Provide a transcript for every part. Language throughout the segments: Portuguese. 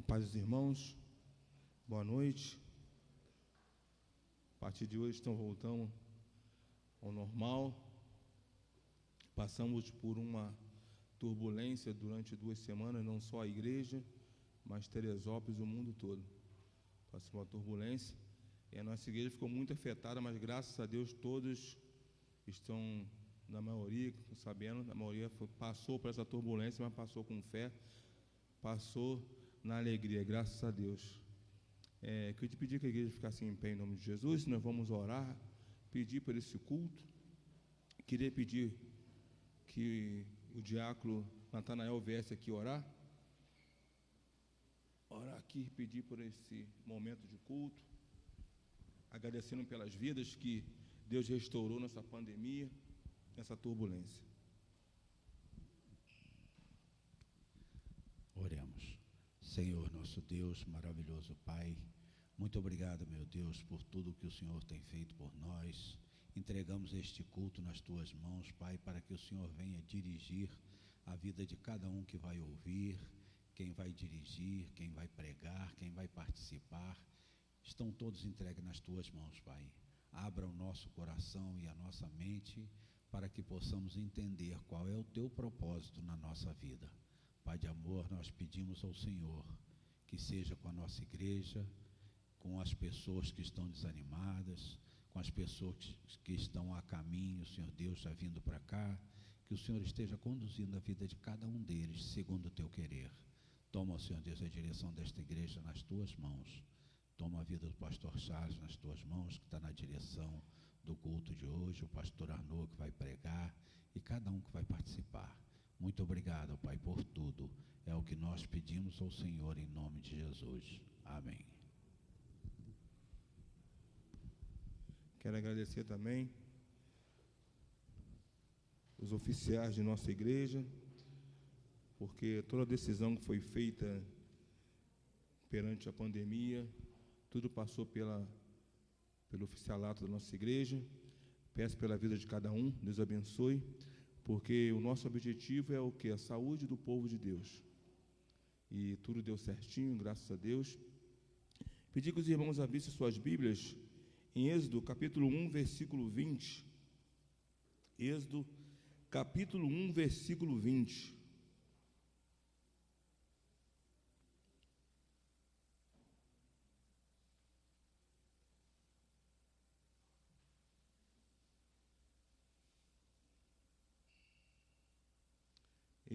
Paz dos irmãos, boa noite. A partir de hoje estão voltando ao normal. Passamos por uma turbulência durante 2 semanas, não só a igreja, mas Teresópolis, o mundo todo. Passou uma turbulência e a nossa igreja ficou muito afetada, mas graças a Deus todos estão, na maioria, sabendo, a maioria passou por essa turbulência, mas passou com fé, passou na alegria, graças a Deus. Queria te pedir que a igreja ficasse em pé em nome de Jesus. Nós vamos orar, pedir por esse culto. Queria pedir que o diácono Natanael viesse aqui orar aqui, pedir por esse momento de culto, agradecendo pelas vidas que Deus restaurou nessa pandemia, nessa turbulência. Oremos. Senhor, nosso Deus, maravilhoso Pai, muito obrigado, meu Deus, por tudo que o Senhor tem feito por nós. Entregamos este culto nas Tuas mãos, Pai, para que o Senhor venha dirigir a vida de cada um que vai ouvir, quem vai dirigir, quem vai pregar, quem vai participar. Estão todos entregues nas Tuas mãos, Pai. Abra o nosso coração e a nossa mente para que possamos entender qual é o Teu propósito na nossa vida. Pai de amor, nós pedimos ao Senhor que seja com a nossa igreja, com as pessoas que estão desanimadas, com as pessoas que estão a caminho, Senhor Deus, já vindo para cá, que o Senhor esteja conduzindo a vida de cada um deles, segundo o Teu querer. Toma, Senhor Deus, a direção desta igreja nas Tuas mãos. Toma a vida do pastor Charles nas Tuas mãos, que está na direção do culto de hoje, o pastor Arnaud que vai pregar e cada um que vai participar. Muito obrigado, Pai, por tudo. É o que nós pedimos ao Senhor em nome de Jesus. Amém. Quero agradecer também os oficiais de nossa igreja, porque toda a decisão que foi feita perante a pandemia, tudo passou pelo oficialato da nossa igreja. Peço pela vida de cada um, Deus abençoe, porque o nosso objetivo é o quê? A saúde do povo de Deus. E tudo deu certinho, graças a Deus. Pedi que os irmãos abrissem suas Bíblias em Êxodo, capítulo 1, versículo 20. Êxodo, capítulo 1, versículo 20.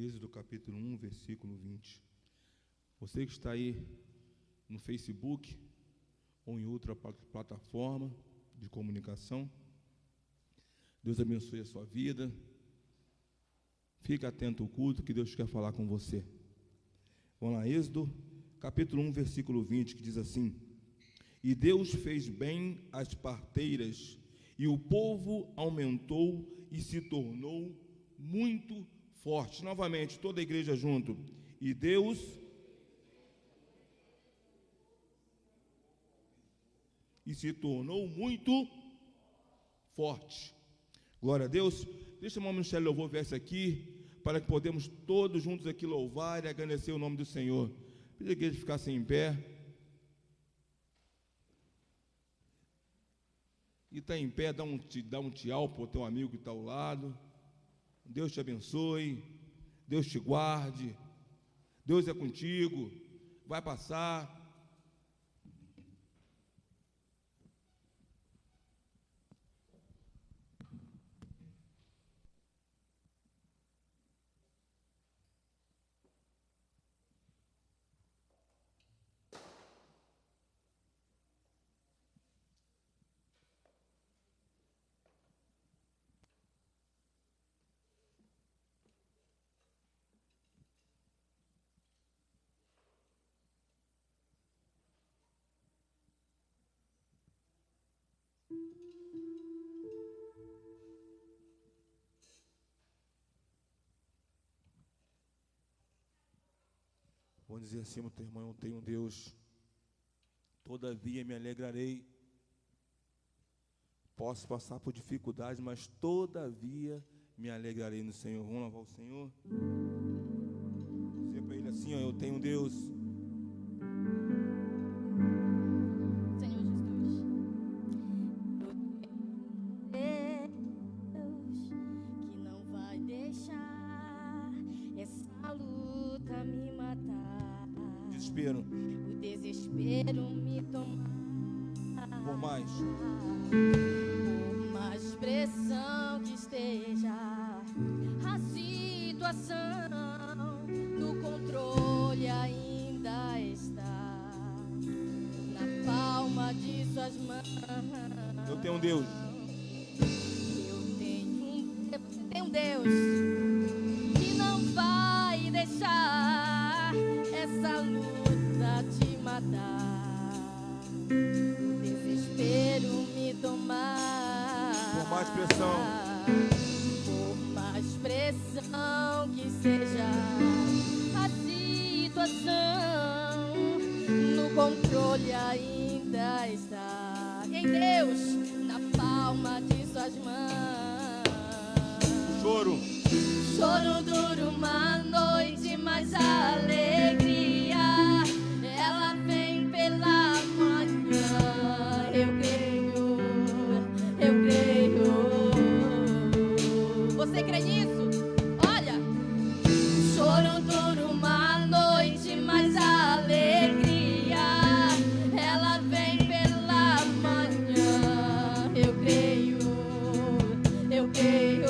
Êxodo capítulo 1, versículo 20. Você que está aí no Facebook ou em outra plataforma de comunicação, Deus abençoe a sua vida. Fique atento ao culto que Deus quer falar com você. Vamos lá, Êxodo capítulo 1, versículo 20, que diz assim: E Deus fez bem as parteiras, e o povo aumentou e se tornou muito forte. Novamente, toda a igreja junto. E Deus se tornou muito forte. Glória a Deus. Deixa o irmão Michel louvor verso aqui, para que podemos todos juntos aqui louvar e agradecer o nome do Senhor. Pedi a igreja ficasse em pé. E está em pé, dá um tchau para o teu amigo que está ao lado. Deus te abençoe, Deus te guarde, Deus é contigo, vai passar. Vamos dizer assim, meu irmão, eu tenho um Deus, todavia me alegrarei. Posso passar por dificuldades, mas todavia me alegrarei no Senhor. Vamos louvar o Senhor. Dizer para Ele assim, ó, eu tenho um Deus, luta me matar, Desespero. o desespero me tomar. Por mais pressão que esteja a situação, no controle ainda está na palma de suas mãos. eu tenho um Deus. Você tem um Deus que não vai deixar essa luta te matar, o desespero me tomar. Por mais pressão, por mais pressão que seja a situação, no controle ainda está em Deus, na palma de suas mãos. choro. Choro dura uma noite, mas a alegria ela vem pela manhã. Eu creio, eu creio. Você crê nisso? Olha, choro dura uma noite, mas a alegria ela vem pela manhã. Eu creio, eu creio.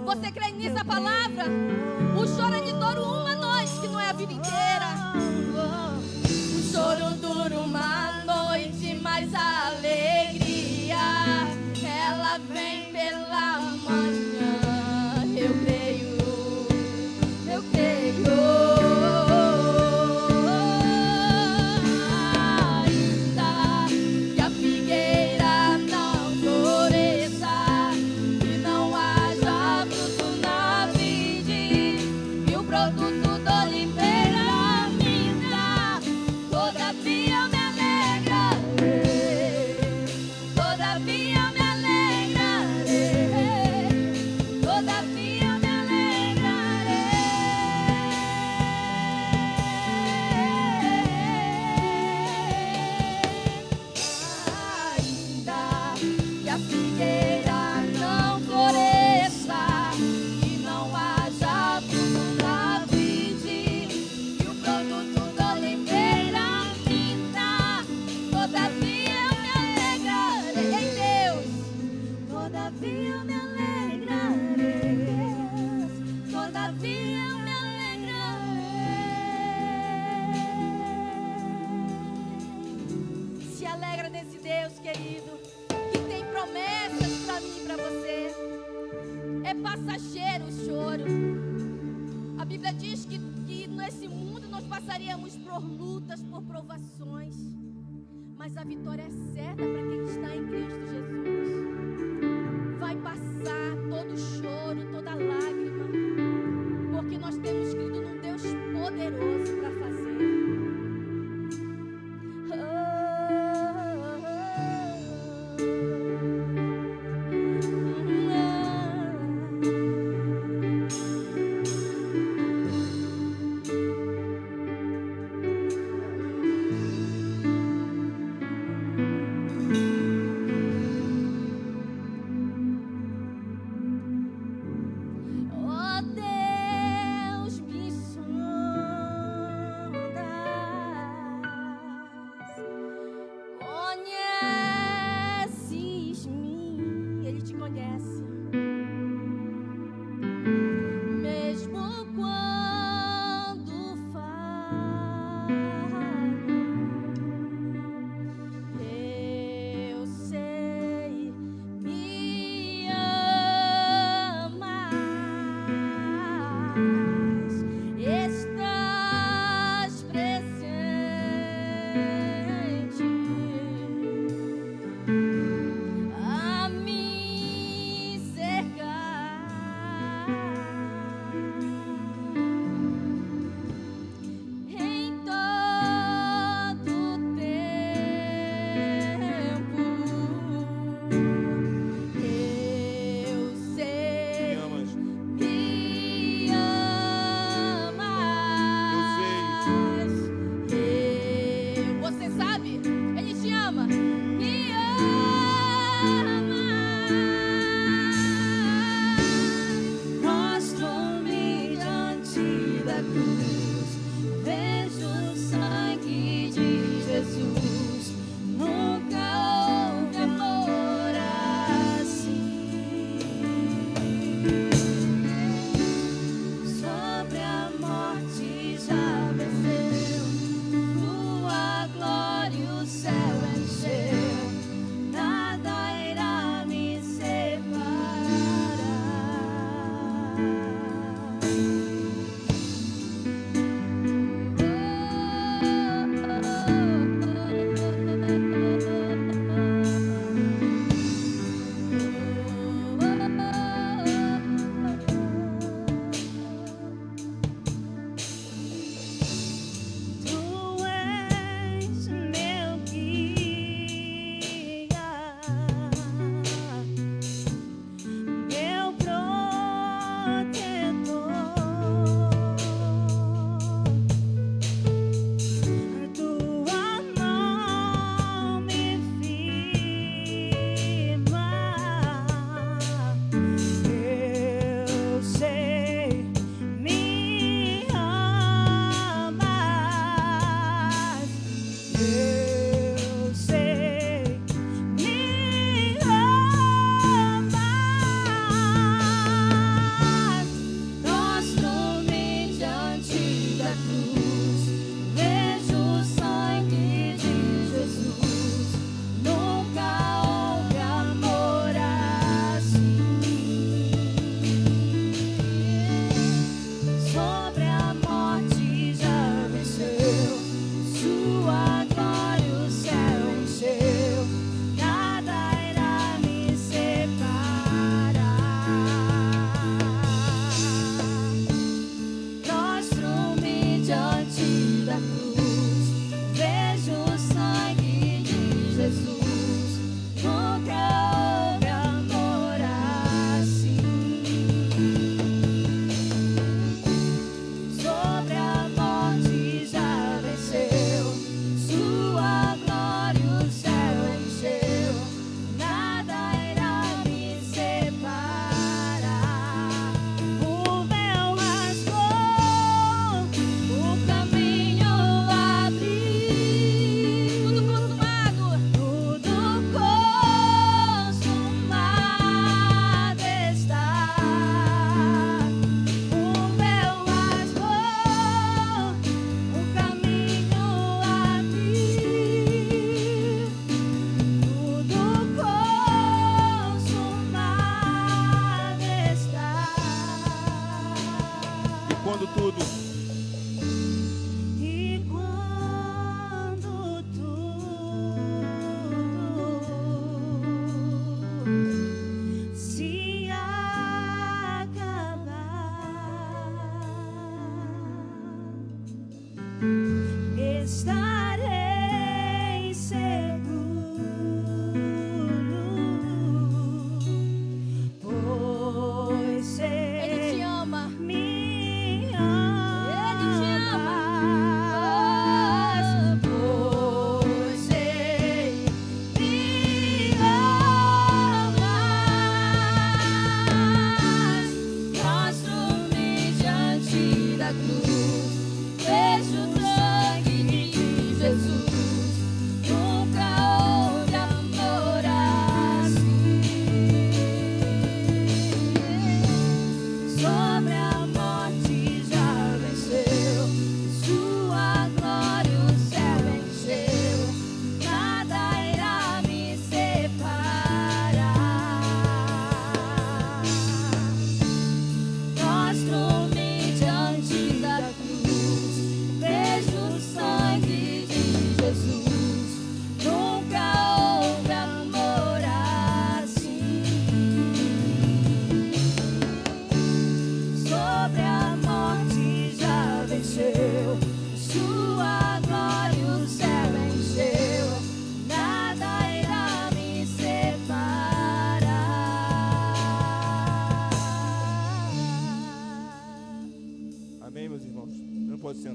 Você crê nessa palavra? O choro é de dor uma noite, que não é a vida inteira. O choro dura uma noite, mas a alegria ela vem pela manhã. Eu creio, eu creio. Passageiro o choro. A Bíblia diz que nesse mundo nós passaríamos por lutas, por provações, mas a vitória é certa para quem está em Cristo Jesus. Vai passar todo choro, toda lágrima, porque nós temos crido num Deus poderoso para fazer.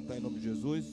sentar em nome de Jesus.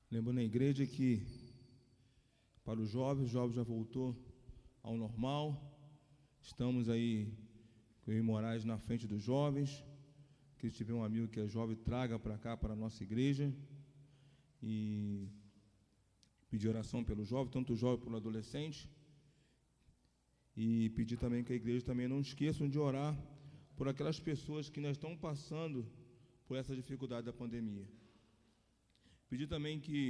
Lembrando a igreja que, para os jovens, o jovem já voltou ao normal. Estamos aí com o Moraes na frente dos jovens. Que se tiver um amigo que é jovem, traga para cá, para a nossa igreja. E pedir oração pelo jovem, tanto o jovem como o adolescente. E pedir também que a igreja também não esqueçam de orar por aquelas pessoas que ainda estão passando por essa dificuldade da pandemia. Pedir também que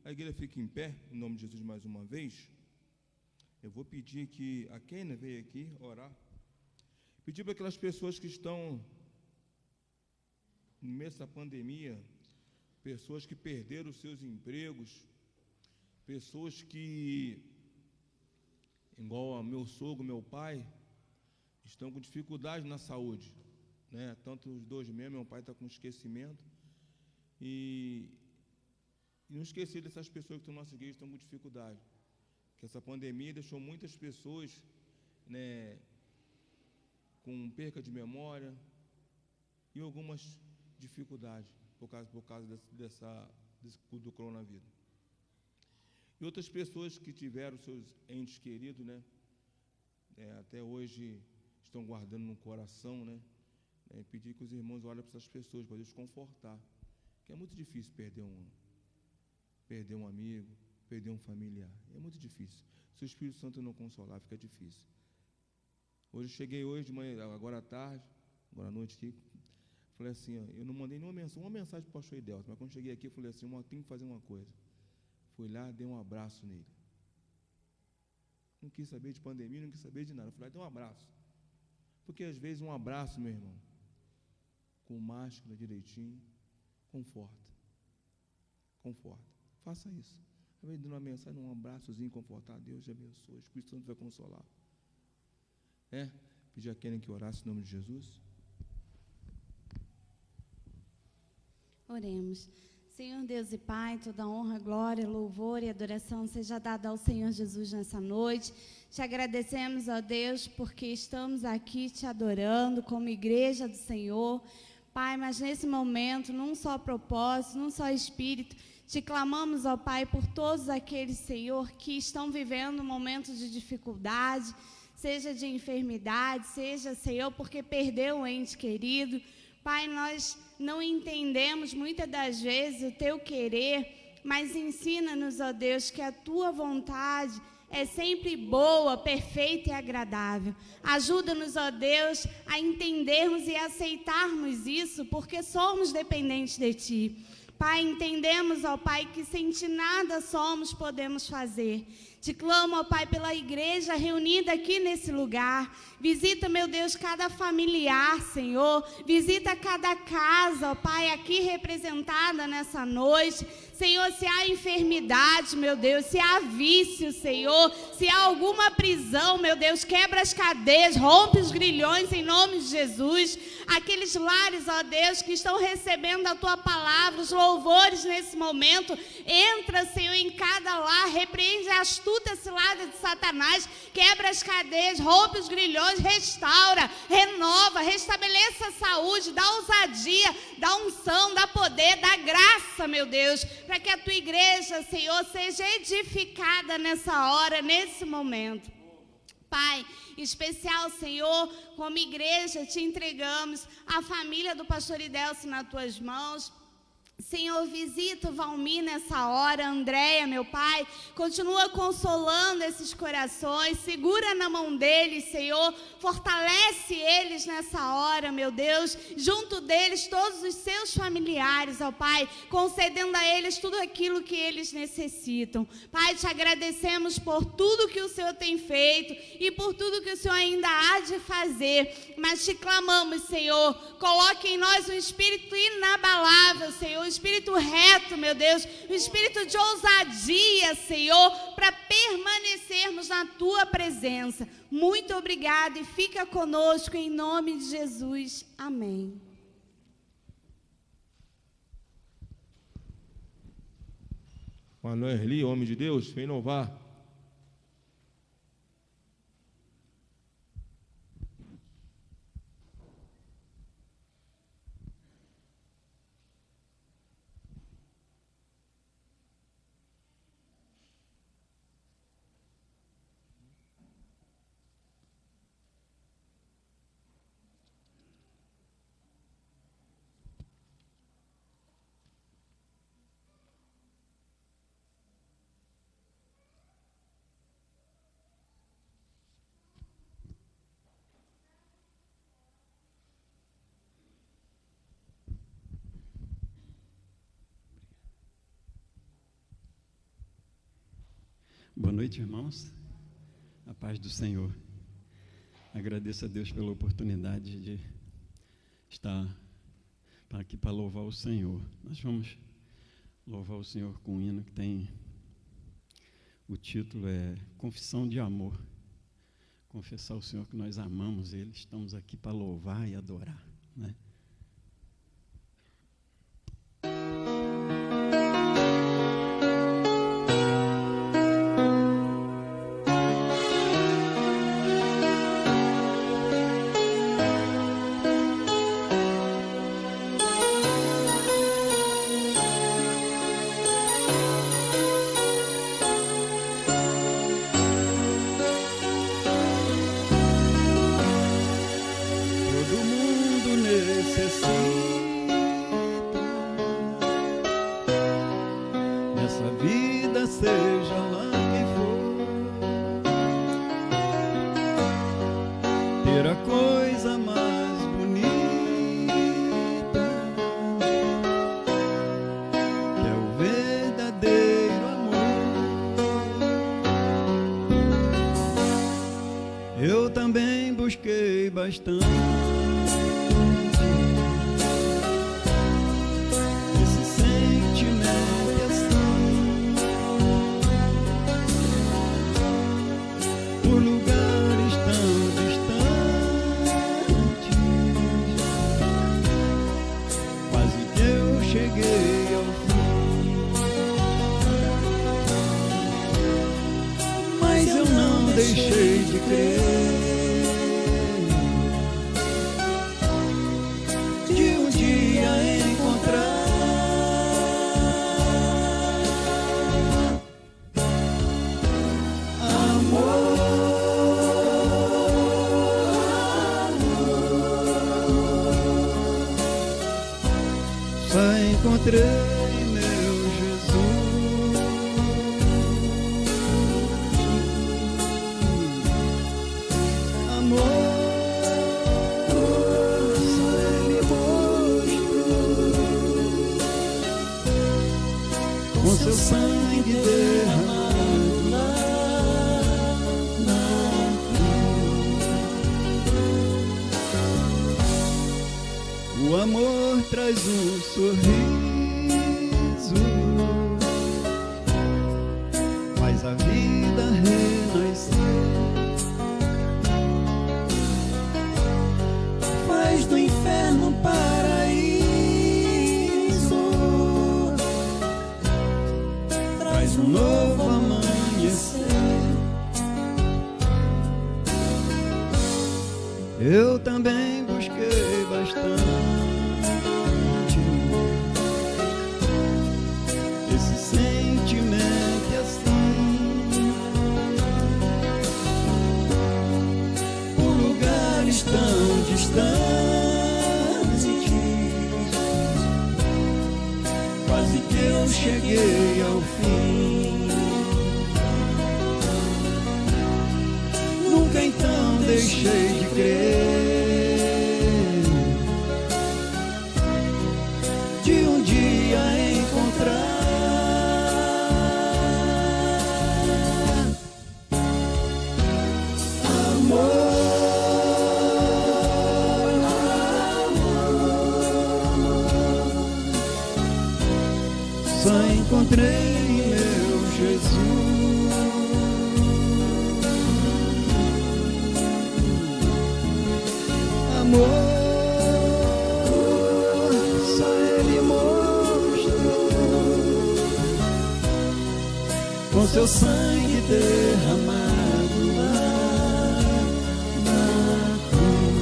a igreja fique em pé, em nome de Jesus, mais uma vez. Eu vou pedir que a Kenia veja aqui orar. Pedir para aquelas pessoas que estão no meio dessa pandemia, pessoas que perderam os seus empregos, pessoas que, igual a meu sogro, meu pai, estão com dificuldade na saúde, né? Tanto os dois mesmo, meu pai está com esquecimento. E não esquecer dessas pessoas que estão na nossa igreja, estão com dificuldade. Que essa pandemia deixou muitas pessoas, né, com perca de memória e algumas dificuldades por causa do coronavírus. E outras pessoas que tiveram seus entes queridos, né, até hoje estão guardando no coração, né, pedir que os irmãos olhem para essas pessoas, para Deus confortar, que é muito difícil perder um amigo, perder um familiar. É muito difícil. Se o Espírito Santo não consolar, fica difícil. Hoje, cheguei hoje de manhã, agora à tarde, agora à noite aqui, falei assim, ó, eu não mandei nenhuma mensagem para o pastor Idelson, mas quando cheguei aqui, eu falei assim, eu tenho que fazer uma coisa. Fui lá, dei um abraço nele. Não quis saber de pandemia, não quis saber de nada. Fui lá, dei um abraço. Porque às vezes um abraço, meu irmão, com máscara direitinho, conforta. Faça isso. Às vezes, dando uma mensagem, um abraçozinho, confortar. Deus te abençoe. O Espírito Santo vai consolar. Pedir a Kenia que orasse em nome de Jesus. Oremos. Senhor Deus e Pai, toda honra, glória, louvor e adoração seja dada ao Senhor Jesus nessa noite. Te agradecemos, ó Deus, porque estamos aqui te adorando como igreja do Senhor. Pai, mas nesse momento, num só propósito, num só espírito, te clamamos, ó Pai, por todos aqueles, Senhor, que estão vivendo momentos de dificuldade, seja de enfermidade, seja, Senhor, porque perdeu um ente querido. Pai, nós não entendemos muitas das vezes o teu querer, mas ensina-nos, ó Deus, que a tua vontade é sempre boa, perfeita e agradável. Ajuda-nos, ó Deus, a entendermos e aceitarmos isso, porque somos dependentes de ti. Pai, entendemos, ó Pai, que sem ti nada somos, podemos fazer. Te clamo, ó Pai, pela igreja reunida aqui nesse lugar. Visita, meu Deus, cada familiar, Senhor. Visita cada casa, ó Pai, aqui representada nessa noite. Senhor, se há enfermidade, meu Deus, se há vício, Senhor, se há alguma prisão, meu Deus, quebra as cadeias, rompe os grilhões em nome de Jesus. Aqueles lares, ó Deus, que estão recebendo a Tua palavra, os louvores nesse momento, entra, Senhor, em cada lar, repreende a astuta cilada de Satanás, quebra as cadeias, rompe os grilhões, restaura, renova, restabeleça a saúde, dá ousadia, dá unção, dá poder, dá graça, meu Deus, para que a Tua igreja, Senhor, seja edificada nessa hora, nesse momento. Pai, especial, Senhor, como igreja te entregamos a família do pastor Idelson nas Tuas mãos. Senhor, visita o Valmir nessa hora, Andréia, meu Pai, continua consolando esses corações, segura na mão deles, Senhor, fortalece eles nessa hora, meu Deus, junto deles todos os seus familiares, ó Pai, concedendo a eles tudo aquilo que eles necessitam. Pai, te agradecemos por tudo que o Senhor tem feito e por tudo que o Senhor ainda há de fazer, mas te clamamos, Senhor, coloque em nós um espírito inabalável, Senhor, espírito reto, meu Deus, um espírito de ousadia, Senhor, para permanecermos na tua presença. Muito obrigada e fica conosco em nome de Jesus. Amém. Manuel Erli, homem de Deus, vem louvar. Boa noite, irmãos. A paz do Senhor. Agradeço a Deus pela oportunidade de estar aqui para louvar o Senhor. Nós vamos louvar o Senhor com um hino que tem... O título é Confissão de Amor. Confessar ao Senhor que nós amamos Ele. Estamos aqui para louvar e adorar, né? Bastante esse sentimento assim, por lugares tão distantes, quase que eu cheguei ao fim, mas eu não deixei de crer. Encontrei meu Jesus, amor, só Ele mostrou, com seu sangue derramado na cruz. O amor traz um sorriso, faz a vida renascer, faz do inferno um paraíso, traz um novo amanhecer. Eu também busquei bastante esse sentimento assim, por lugares tão distantes, eu cheguei ao fim. Nunca então deixei de crer de um dia encontrar só encontrei meu Jesus. Amor, só Ele mostrou com seu sangue derramado lá na cruz.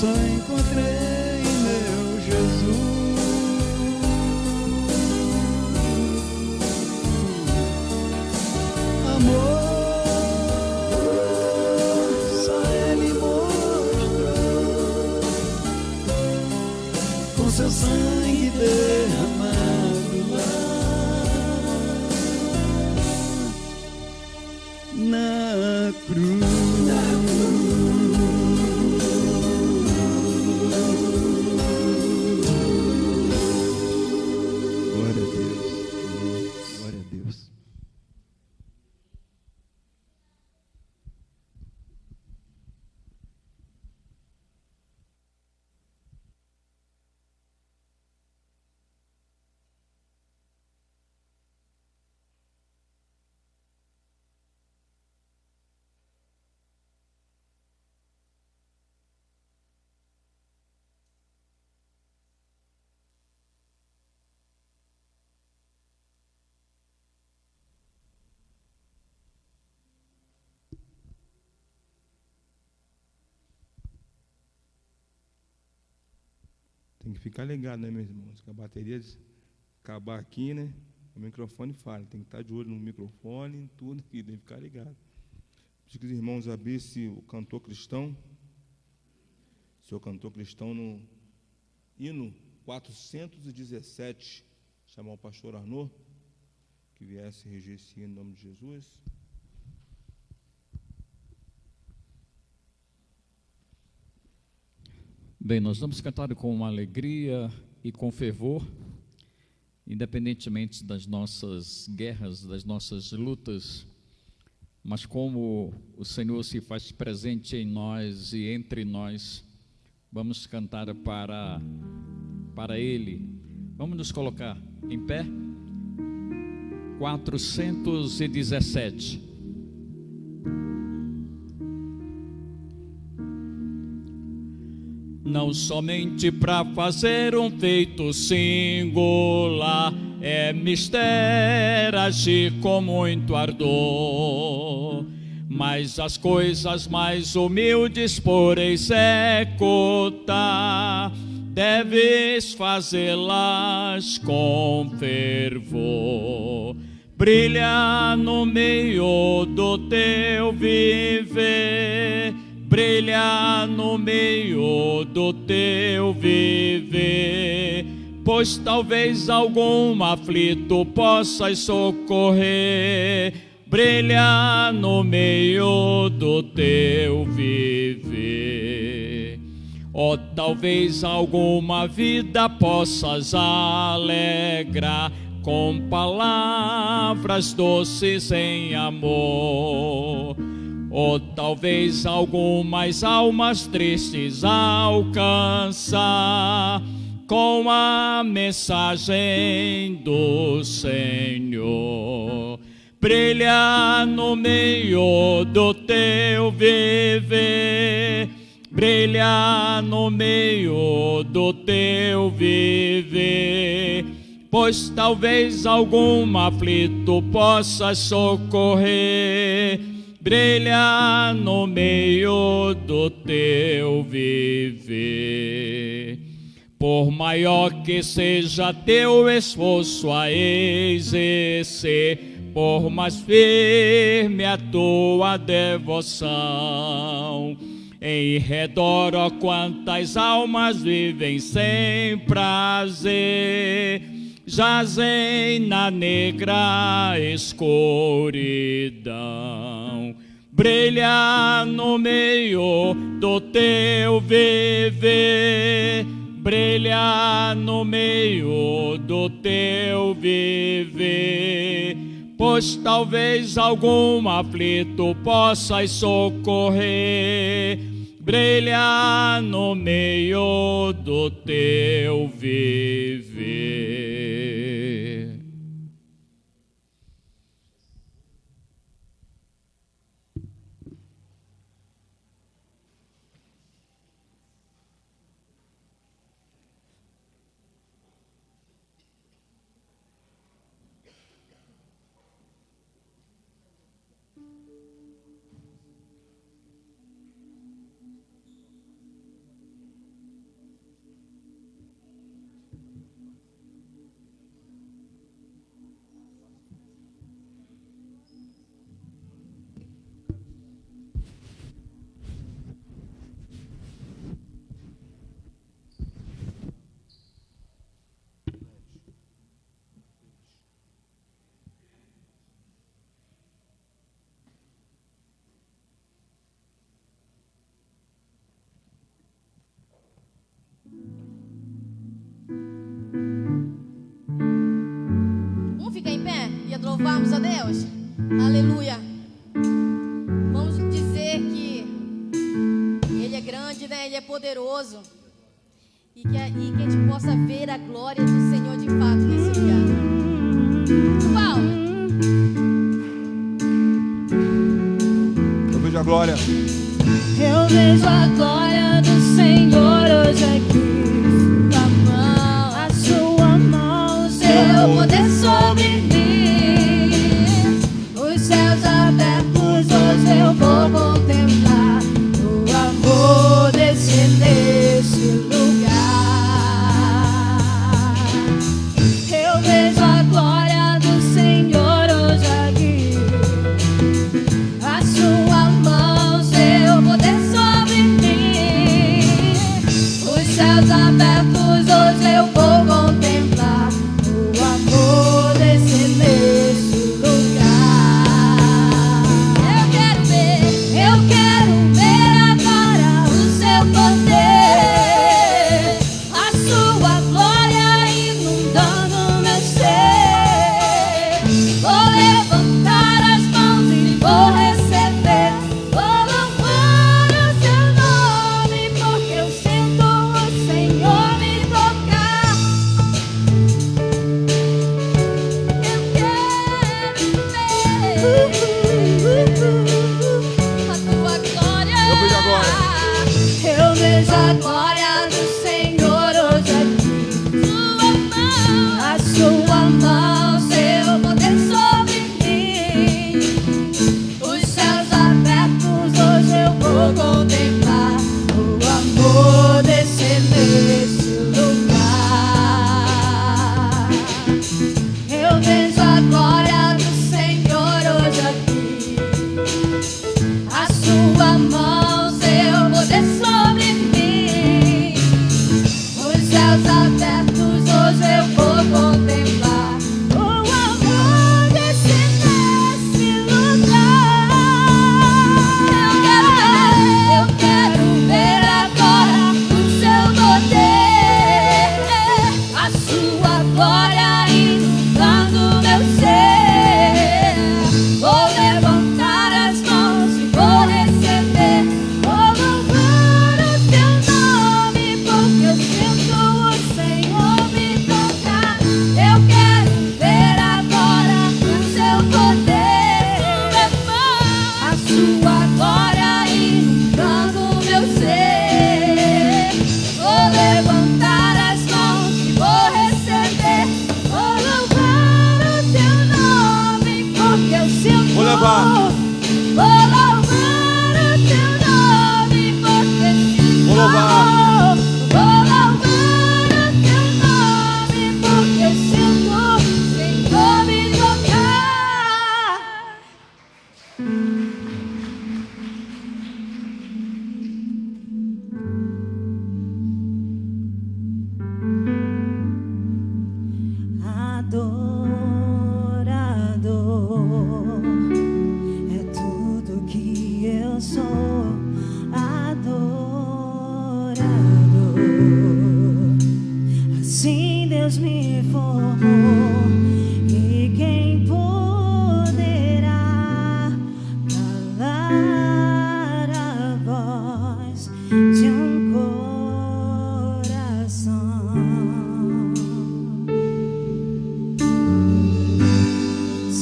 Só encontrei meu Jesus. Amor, só Ele mostrou com seu sangue derramado lá na cruz. Glória a Deus. Glória a Deus. Tem que ficar ligado, né, meus irmãos? Que a bateria acabar aqui, né? O microfone falha. Tem que estar de olho no microfone, em tudo aqui, tem que ficar ligado. Pedir que os irmãos abrissem o cantor cristão. Seu cantor cristão no hino 417. Chamar o pastor Arnô, que viesse reger esse hino em nome de Jesus. Bem, nós vamos cantar com alegria e com fervor, independentemente das nossas guerras, das nossas lutas, mas como o Senhor se faz presente em nós e entre nós, vamos cantar para Ele. Vamos nos colocar em pé. 417. Não somente para fazer um feito singular, é mistério agir com muito ardor, mas as coisas mais humildes por executar, deves fazê-las com fervor. Brilha no meio do teu viver, brilha no meio do teu viver, pois talvez algum aflito possas socorrer. Brilha no meio do teu viver. Ó, talvez alguma vida possas alegrar com palavras doces em amor. Ou talvez algumas almas tristes alcançar com a mensagem do Senhor. Brilha no meio do teu viver, brilha no meio do teu viver, pois talvez algum aflito possa socorrer. Brilha no meio do teu viver. Por maior que seja teu esforço a exercer, por mais firme a tua devoção. Em redor, ó, quantas almas vivem sem prazer, jazem na negra escuridão. Brilha no meio do teu viver, brilha no meio do teu viver, pois talvez algum aflito possas socorrer. Brilha no meio do teu viver. Vamos ficar em pé e louvarmos a Deus? Aleluia. Vamos dizer que Ele é grande, né? Ele é poderoso. E que a gente possa ver a glória do Senhor de fato nesse lugar. Paulo. Eu vejo a glória. Eu vejo a glória do Senhor hoje aqui. A sua mão, o seu poder sobre mim. Os céus abertos, hoje eu vou contemplar o amor descer nesse lugar. Eu vejo a glória do Senhor hoje aqui. A sua mão, seu poder sobre mim. Os céus abertos, hoje eu vou contemplar o amor descer nesse lugar. Eu quero ver agora o seu poder, a sua glória inundando meu ser. Vou levantar as mãos e vou receber. Vou louvar o seu nome, porque eu sinto o Senhor me tocar. Eu quero ver a tua glória. Eu vejo a glória. Eu vejo a glória do Senhor hoje aqui. A sua mão, seu poder sobre mim. Os céus abertos, hoje eu vou contemplar o amor descer nesse lugar. Eu vejo a glória do Senhor hoje aqui. A sua mão, seu poder sobre mim. Os céus abertos, hoje eu vou contemplar o amor descer nesse lugar. Eu quero ver agora o seu poder, a sua glória inundando meu ser. Vou levantar as mãos e vou receber. Vou louvar o seu nome, porque eu sinto o Senhor me tocar. Eu quero ver agora o seu poder, a sua glória inundando meu ser. Vou levantar as mãos e vou receber. Vou louvar o seu nome, porque eu sinto. Vou levar. Vou louvar o seu nome, porque sinto. Vou louvar. Vou louvar o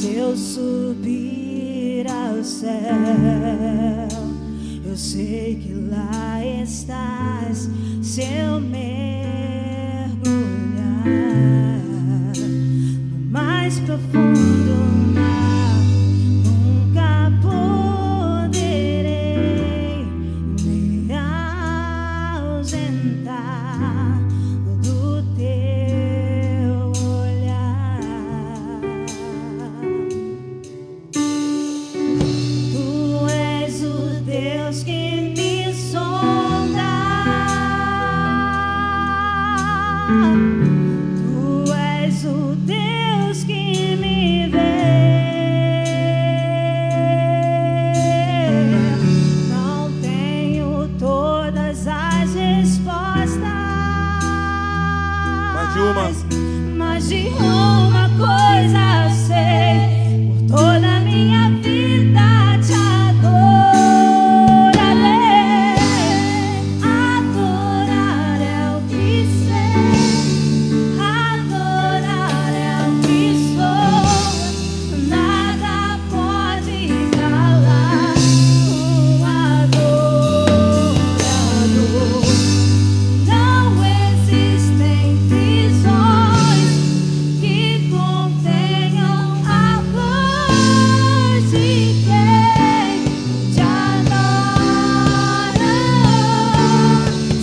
Se eu subir ao céu, eu sei que lá estás. Se eu mergulhar no mais profundo mar, nunca poderei me ausentar do teu olhar. Tu és o Deus que me sonda. Tu és o Deus que me vê. Não tenho todas as respostas, mas de uma coisa eu sei: por toda a minha vida te adorarei. Adorar é o que sei, adorar é o que sou. Nada pode calar um adorador. Não existem prisões que contenham a voz de quem te adora,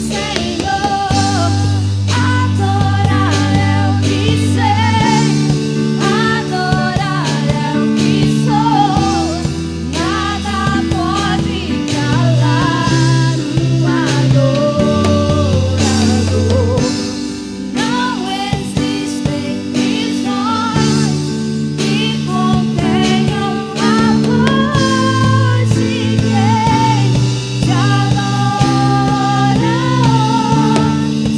Senhor. Adorar é o que sei, adorar é o que sou. Nada pode calar um adorador. Não existem prisões que contenham a voz de quem te adora,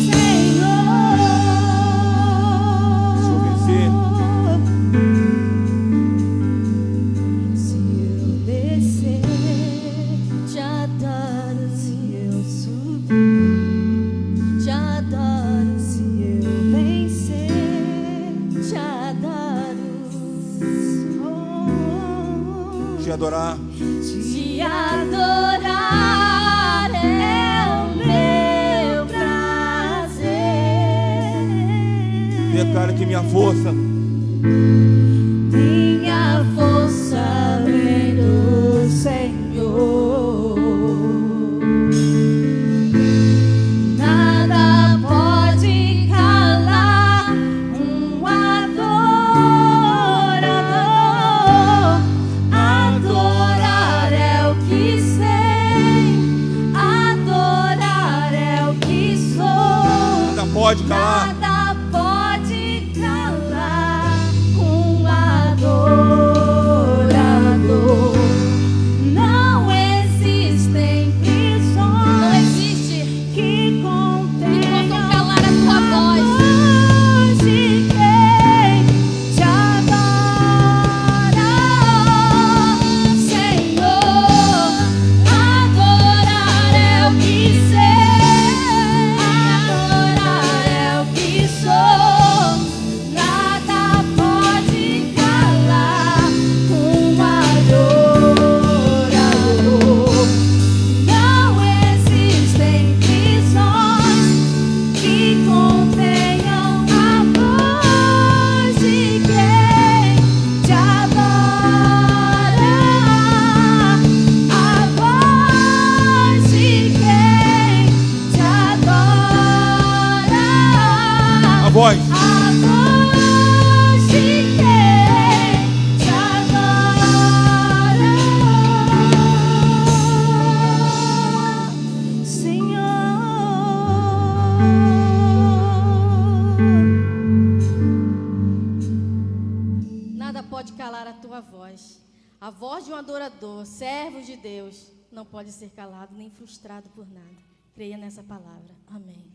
Senhor. Se eu descer, te adoro. Se eu subir, te adoro. Se eu vencer, te adoro. Te adorar Te adorar é o meu prazer. declaro que minha força Minha força vem do Senhor. Nada pode calar um adorador. Adorar é o que sei, adorar é o que sou. nada pode calar. Nada pode calar um adorador. Não existem prisões. Não existe Que contenham possam calar a tua voz. voz de quem te adora, Senhor. Adorar é o que sei, adorar é o que sou. Nada pode calar um adorador. Não existem prisões que contenham a voz de quem te adora, a voz de quem te adora, A voz. a voz de quem te adora, Senhor. Nada pode calar a tua voz. A voz de um adorador, servo de Deus, não pode ser calado nem frustrado por nada. Creia nessa palavra. Amém.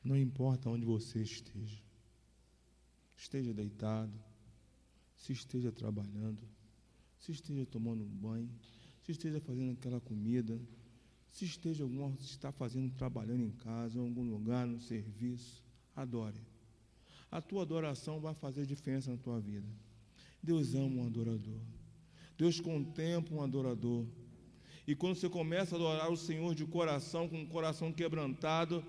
Não importa onde você esteja. Esteja deitado, se esteja trabalhando, se esteja tomando um banho, se esteja fazendo aquela comida, se está fazendo, trabalhando em casa, em algum lugar, no serviço, adore. A tua adoração vai fazer diferença na tua vida. Deus ama um adorador. Deus contempla um adorador. E quando você começa a adorar o Senhor de coração, com o coração quebrantado,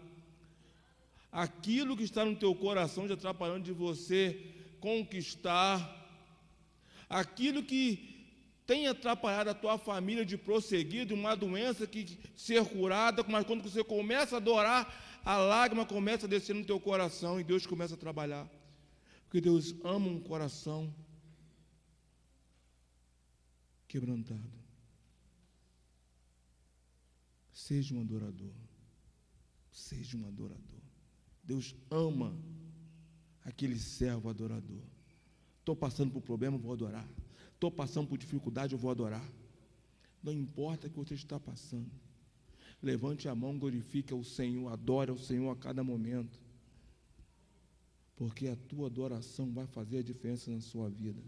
aquilo que está no teu coração já atrapalhando de você conquistar, aquilo que tem atrapalhado a tua família de prosseguir, de uma doença que ser curada, mas quando você começa a adorar, a lágrima começa a descer no teu coração e Deus começa a trabalhar. Porque Deus ama um coração quebrantado. Seja um adorador. Seja um adorador. Deus ama aquele servo adorador. Estou passando por problema, vou adorar. Estou passando por dificuldade, eu vou adorar. Não importa o que você está passando. Levante a mão, glorifique ao Senhor, adore ao Senhor a cada momento. Porque a tua adoração vai fazer a diferença na sua vida.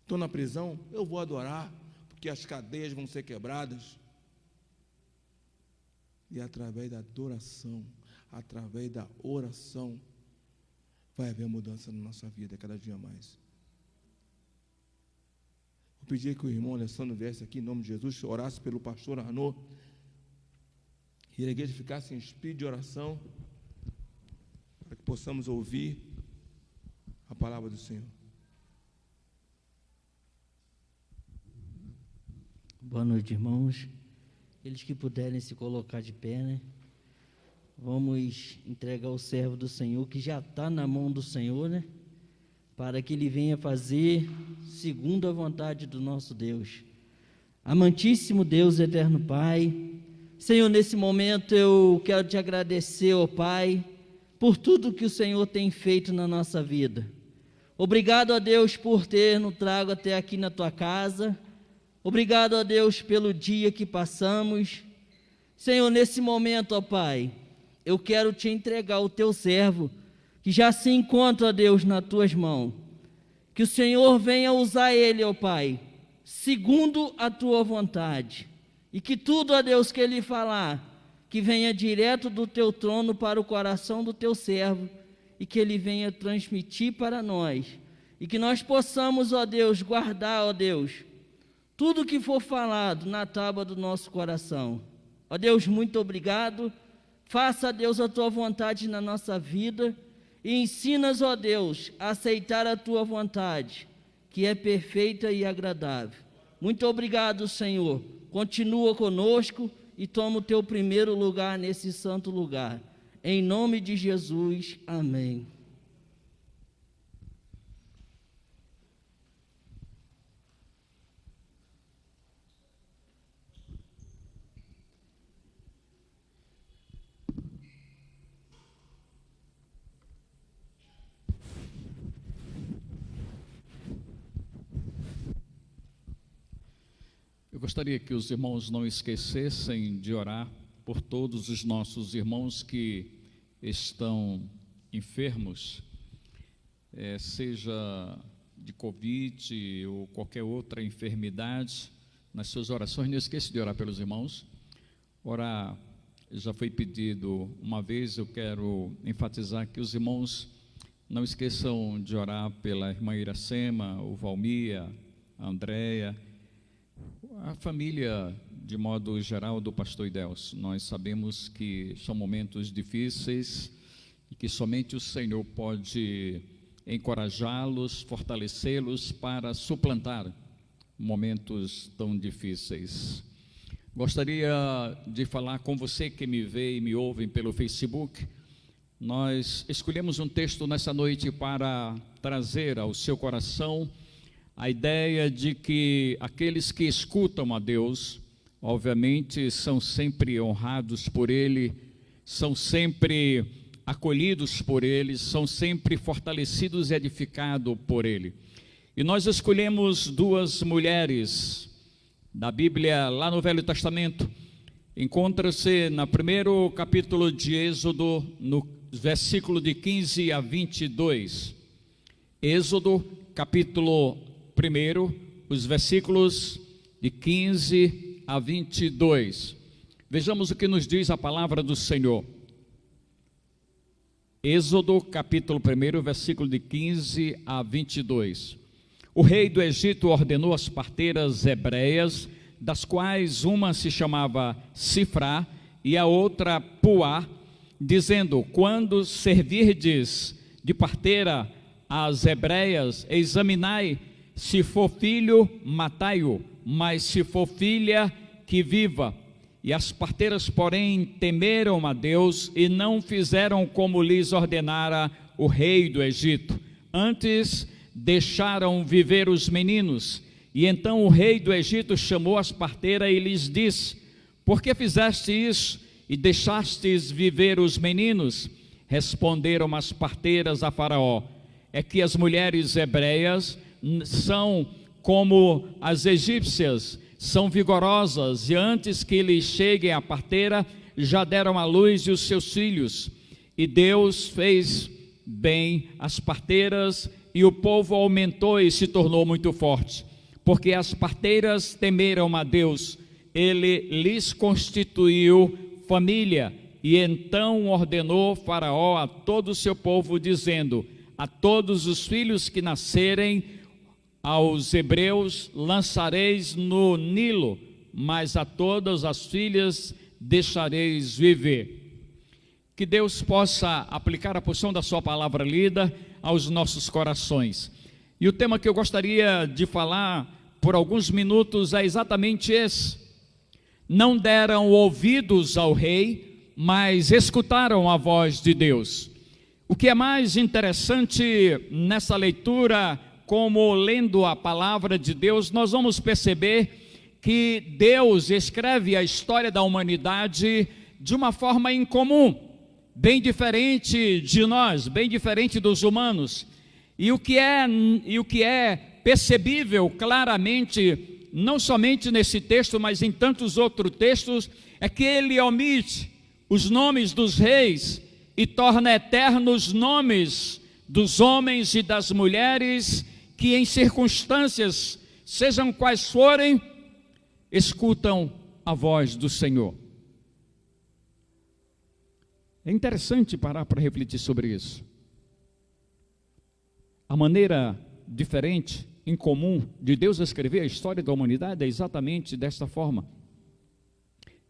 Estou na prisão, eu vou adorar, porque as cadeias vão ser quebradas. E através da adoração, através da oração, vai haver mudança na nossa vida cada dia mais. Vou pedir que o irmão Alessandro viesse aqui em nome de Jesus, orasse pelo pastor Arnaud, e a igreja ficasse em espírito de oração, para que possamos ouvir a palavra do Senhor. Boa noite, irmãos. Eles que puderem se colocar de pé, né? Vamos entregar o servo do Senhor, que já está na mão do Senhor, né? Para que ele venha fazer segundo a vontade do nosso Deus. Amantíssimo Deus, eterno Pai, Senhor, nesse momento eu quero te agradecer, ó Pai, por tudo que o Senhor tem feito na nossa vida. Obrigado a Deus por ter nos trago até aqui na tua casa. Obrigado a Deus pelo dia que passamos. Senhor, nesse momento, ó Pai, eu quero te entregar o teu servo, que já se encontra, ó Deus, nas tuas mãos. Que o Senhor venha usar ele, ó Pai, segundo a tua vontade. E que tudo, ó Deus, que ele falar, que venha direto do teu trono para o coração do teu servo, e que ele venha transmitir para nós. E que nós possamos, ó Deus, guardar, ó Deus, tudo que for falado na tábua do nosso coração. Ó Deus, muito obrigado. Faça, Deus, a tua vontade na nossa vida e ensina-nos, ó Deus, a aceitar a tua vontade, que é perfeita e agradável. Muito obrigado, Senhor. Continua conosco e toma o teu primeiro lugar nesse santo lugar. Em nome de Jesus, amém. Eu gostaria que os irmãos não esquecessem de orar por todos os nossos irmãos que estão enfermos, seja de Covid ou qualquer outra enfermidade. Nas suas orações, não esqueça de orar pelos irmãos. Orar, já foi pedido uma vez, eu quero enfatizar que os irmãos não esqueçam de orar pela irmã Iracema, o Valmir, a Andréia, a família, de modo geral, do pastor Idelso. Nós sabemos que são momentos difíceis e que somente o Senhor pode encorajá-los, fortalecê-los para suplantar momentos tão difíceis. Gostaria de falar com você que me vê e me ouve pelo Facebook. Nós escolhemos um texto nessa noite para trazer ao seu coração a ideia de que aqueles que escutam a Deus, obviamente, são sempre honrados por Ele, são sempre acolhidos por Ele, são sempre fortalecidos e edificados por Ele. E nós escolhemos duas mulheres da Bíblia, lá no Velho Testamento. Encontra-se no primeiro capítulo de Êxodo, no versículo de 15 a 22. Êxodo, capítulo 1, os versículos de 15 a 22. Vejamos o que nos diz a palavra do Senhor. Êxodo, capítulo 1, versículo de 15 a 22. O rei do Egito ordenou as parteiras hebreias, das quais uma se chamava Sifrá e a outra Puá, dizendo: quando servirdes de parteira às hebreias, examinai, se for filho, matai-o, mas se for filha, que viva. E as parteiras, porém, temeram a Deus e não fizeram como lhes ordenara o rei do Egito. Antes, deixaram viver os meninos. E então o rei do Egito chamou as parteiras e lhes disse: por que fizeste isso e deixastes viver os meninos? Responderam as parteiras a Faraó: é que as mulheres hebreias são como as egípcias, são vigorosas, e antes que lhes cheguem a parteira, já deram à luz os seus filhos. E Deus fez bem as parteiras, e o povo aumentou e se tornou muito forte, porque as parteiras temeram a Deus. Ele lhes constituiu família, e então ordenou Faraó a todo o seu povo, dizendo: a todos os filhos que nascerem aos hebreus lançareis no Nilo, mas a todas as filhas deixareis viver. Que Deus possa aplicar a porção da sua palavra lida aos nossos corações. E o tema que eu gostaria de falar por alguns minutos é exatamente esse: não deram ouvidos ao rei, mas escutaram a voz de Deus. O que é mais interessante nessa leitura, como lendo a palavra de Deus, nós vamos perceber que Deus escreve a história da humanidade de uma forma incomum, bem diferente de nós, bem diferente dos humanos. E o que é percebível claramente, não somente nesse texto, mas em tantos outros textos, é que ele omite os nomes dos reis e torna eternos os nomes dos homens e das mulheres que em circunstâncias, sejam quais forem, escutam a voz do Senhor. É interessante parar para refletir sobre isso. A maneira diferente, incomum, de Deus escrever a história da humanidade é exatamente desta forma.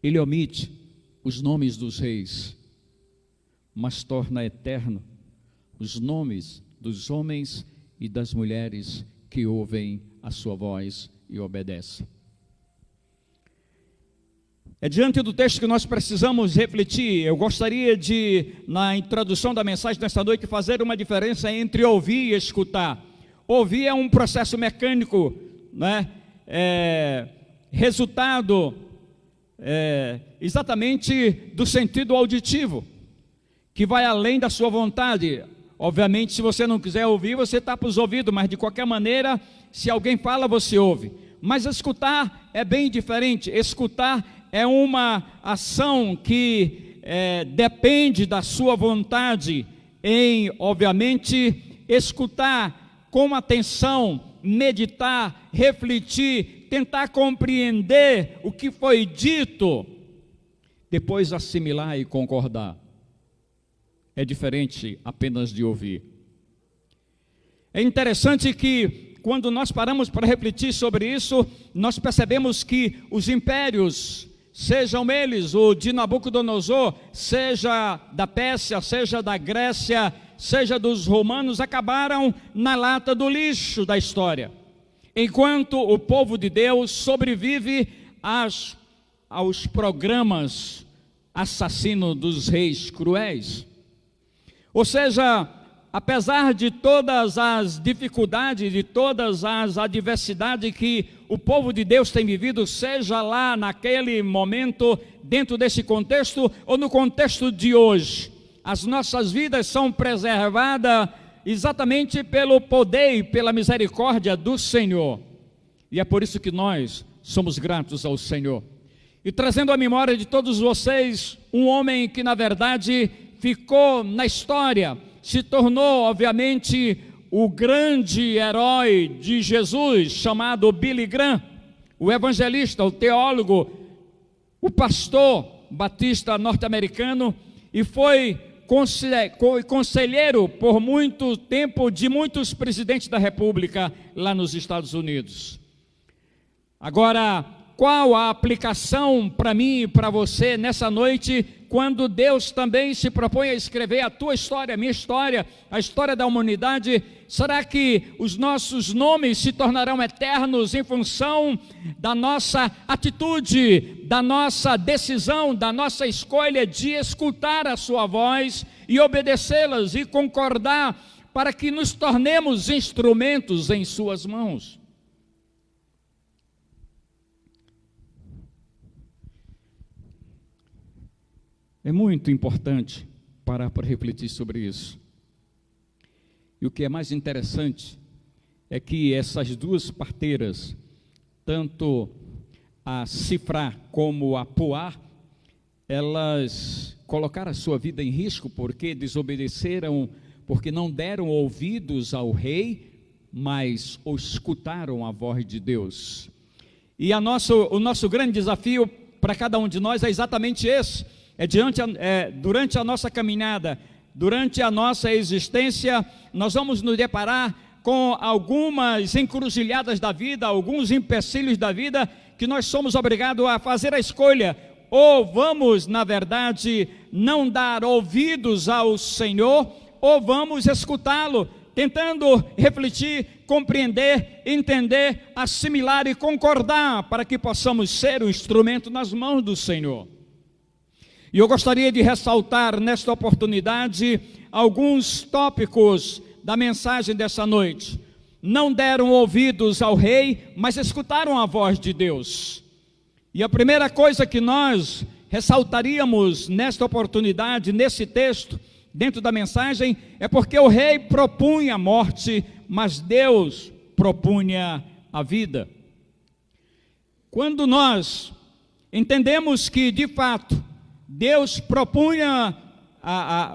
Ele omite os nomes dos reis, mas torna eterno os nomes dos homens e das mulheres que ouvem a sua voz e obedecem. É diante do texto que nós precisamos refletir. Eu gostaria de, na introdução da mensagem desta noite, fazer uma diferença entre ouvir e escutar. Ouvir é um processo mecânico, né? Resultado exatamente do sentido auditivo, que vai além da sua vontade. Obviamente, se você não quiser ouvir, você tapa os ouvidos, mas de qualquer maneira, se alguém fala, você ouve. Mas escutar é bem diferente. Escutar é uma ação que depende da sua vontade em, obviamente, escutar com atenção, meditar, refletir, tentar compreender o que foi dito, depois assimilar e concordar. É diferente apenas de ouvir. É interessante que, quando nós paramos para refletir sobre isso, nós percebemos que os impérios, sejam eles o de Nabucodonosor, seja da Pérsia, seja da Grécia, seja dos romanos, acabaram na lata do lixo da história, enquanto o povo de Deus sobrevive aos programas assassinos dos reis cruéis. Ou seja, apesar de todas as dificuldades, de todas as adversidades que o povo de Deus tem vivido, seja lá naquele momento, dentro desse contexto, ou no contexto de hoje, as nossas vidas são preservadas exatamente pelo poder e pela misericórdia do Senhor. E é por isso que nós somos gratos ao Senhor. E trazendo à memória de todos vocês, um homem que na verdade ficou na história, se tornou obviamente o grande herói de Jesus, chamado Billy Graham, o evangelista, o teólogo, o pastor batista norte-americano, e foi conselheiro por muito tempo de muitos presidentes da República lá nos Estados Unidos. Agora, qual a aplicação para mim e para você nessa noite, quando Deus também se propõe a escrever a tua história, a minha história, a história da humanidade? Será que os nossos nomes se tornarão eternos em função da nossa atitude, da nossa decisão, da nossa escolha de escutar a sua voz e obedecê-las e concordar para que nos tornemos instrumentos em suas mãos? É muito importante parar para refletir sobre isso. E o que é mais interessante é que essas duas parteiras, tanto a Sifrá como a Puá, elas colocaram a sua vida em risco porque desobedeceram, porque não deram ouvidos ao rei, mas escutaram a voz de Deus. E o nosso grande desafio para cada um de nós é exatamente esse. Durante a nossa caminhada, durante a nossa existência, nós vamos nos deparar com algumas encruzilhadas da vida, alguns empecilhos da vida, que nós somos obrigados a fazer a escolha: ou vamos, na verdade, não dar ouvidos ao Senhor, ou vamos escutá-lo, tentando refletir, compreender, entender, assimilar e concordar, para que possamos ser um instrumento nas mãos do Senhor. E eu gostaria de ressaltar nesta oportunidade alguns tópicos da mensagem dessa noite. Não deram ouvidos ao rei, mas escutaram a voz de Deus. E a primeira coisa que nós ressaltaríamos nesta oportunidade, nesse texto, dentro da mensagem, é porque o rei propunha a morte, mas Deus propunha a vida. Quando nós entendemos que, de fato, Deus propunha,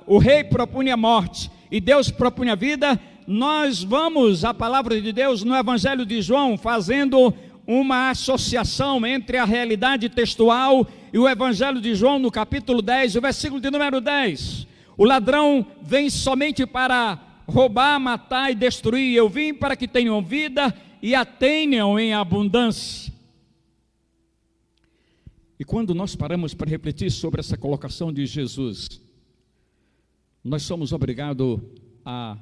o rei propunha a morte e Deus propunha a vida, nós vamos à palavra de Deus no Evangelho de João, fazendo uma associação entre a realidade textual e o Evangelho de João, no capítulo 10, o versículo de número 10. O ladrão vem somente para roubar, matar e destruir. Eu vim para que tenham vida e a tenham em abundância. E quando nós paramos para refletir sobre essa colocação de Jesus, nós somos obrigados a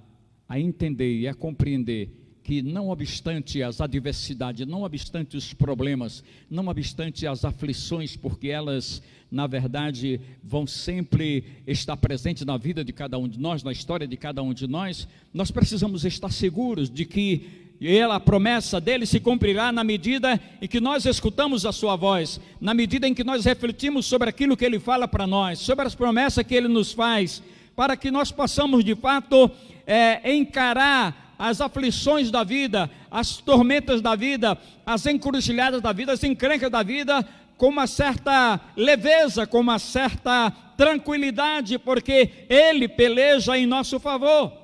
entender e a compreender que, não obstante as adversidades, não obstante os problemas, não obstante as aflições, porque elas, na verdade, vão sempre estar presentes na vida de cada um de nós, na história de cada um de nós, nós precisamos estar seguros de que a promessa dele se cumprirá na medida em que nós escutamos a sua voz, na medida em que nós refletimos sobre aquilo que ele fala para nós, sobre as promessas que ele nos faz, para que nós possamos de fato encarar as aflições da vida, as tormentas da vida, as encruzilhadas da vida, as encrencas da vida, com uma certa leveza, com uma certa tranquilidade, porque ele peleja em nosso favor.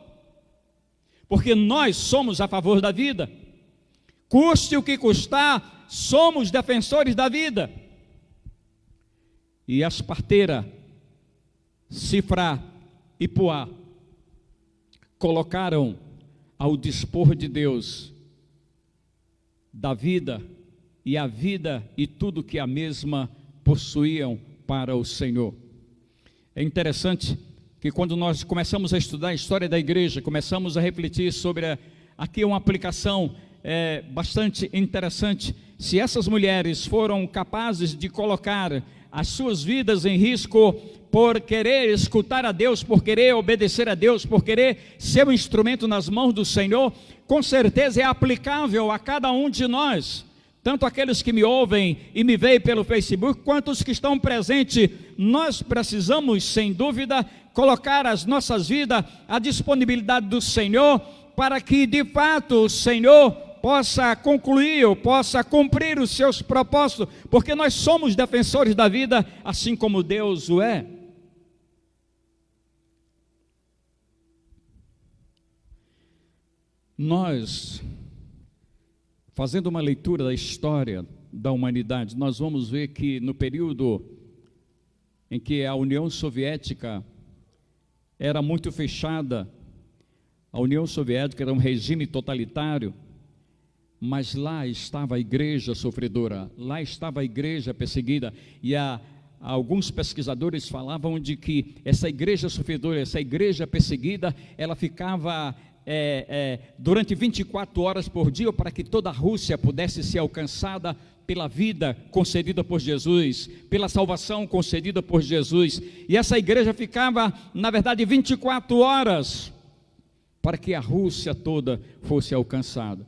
Porque nós somos a favor da vida, custe o que custar, somos defensores da vida. E as parteiras, Sifrá e Puá, colocaram ao dispor de Deus da vida, e a vida e tudo que a mesma possuíam para o Senhor. É interessante que quando nós começamos a estudar a história da igreja, começamos a refletir sobre aqui uma aplicação bastante interessante. Se essas mulheres foram capazes de colocar as suas vidas em risco por querer escutar a Deus, por querer obedecer a Deus, por querer ser um instrumento nas mãos do Senhor, com certeza é aplicável a cada um de nós. Tanto aqueles que me ouvem e me veem pelo Facebook, quanto os que estão presentes. Nós precisamos, sem dúvida, colocar as nossas vidas à disponibilidade do Senhor, para que de fato o Senhor possa concluir, ou possa cumprir os seus propósitos, porque nós somos defensores da vida, assim como Deus o é. Nós, fazendo uma leitura da história da humanidade, nós vamos ver que no período em que a União Soviética era muito fechada, a União Soviética era um regime totalitário, mas lá estava a igreja sofredora, lá estava a igreja perseguida, e alguns pesquisadores falavam de que essa igreja sofredora, essa igreja perseguida, ela ficava durante 24 horas por dia, para que toda a Rússia pudesse ser alcançada pela vida concedida por Jesus, pela salvação concedida por Jesus, e essa igreja ficava, na verdade, 24 horas, para que a Rússia toda fosse alcançada.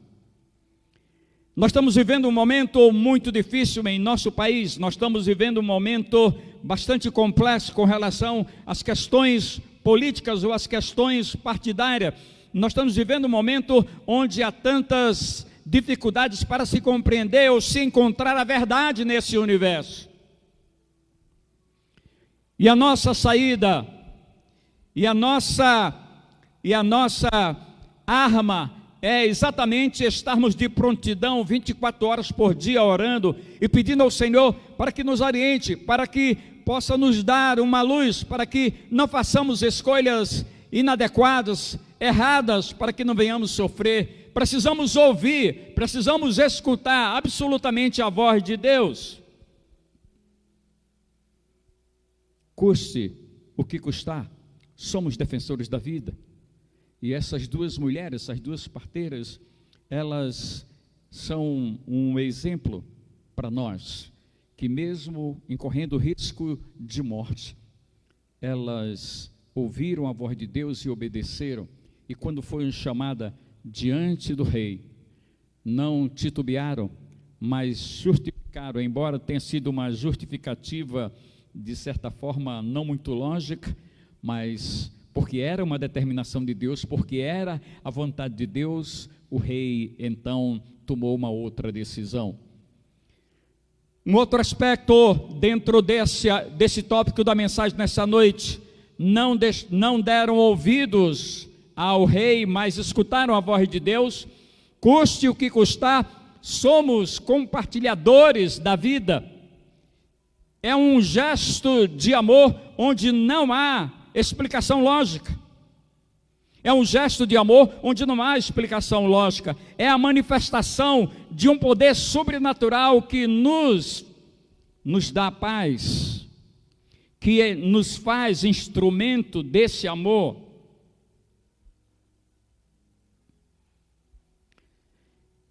Nós estamos vivendo um momento muito difícil em nosso país, nós estamos vivendo um momento bastante complexo com relação às questões políticas ou às questões partidárias. Nós estamos vivendo um momento onde há tantas dificuldades para se compreender ou se encontrar a verdade nesse universo. E a nossa saída, e a nossa arma é exatamente estarmos de prontidão 24 horas por dia orando e pedindo ao Senhor para que nos oriente, para que possa nos dar uma luz, para que não façamos escolhas inadequadas, erradas, para que não venhamos sofrer. Precisamos ouvir, precisamos escutar absolutamente a voz de Deus. Custe o que custar, somos defensores da vida. E essas duas mulheres, essas duas parteiras, elas são um exemplo para nós, que mesmo incorrendo risco de morte, elas ouviram a voz de Deus e obedeceram, e quando foram chamadas diante do rei, não titubearam, mas justificaram, embora tenha sido uma justificativa, de certa forma, não muito lógica, mas porque era uma determinação de Deus, porque era a vontade de Deus, o rei então tomou uma outra decisão. Um outro aspecto dentro desse tópico da mensagem nessa noite, não deram ouvidos ao rei, mas escutaram a voz de Deus. Custe o que custar, somos compartilhadores da vida. É um gesto de amor onde não há explicação lógica. É um gesto de amor onde não há explicação lógica. É a manifestação de um poder sobrenatural que nos dá paz, que nos faz instrumento desse amor.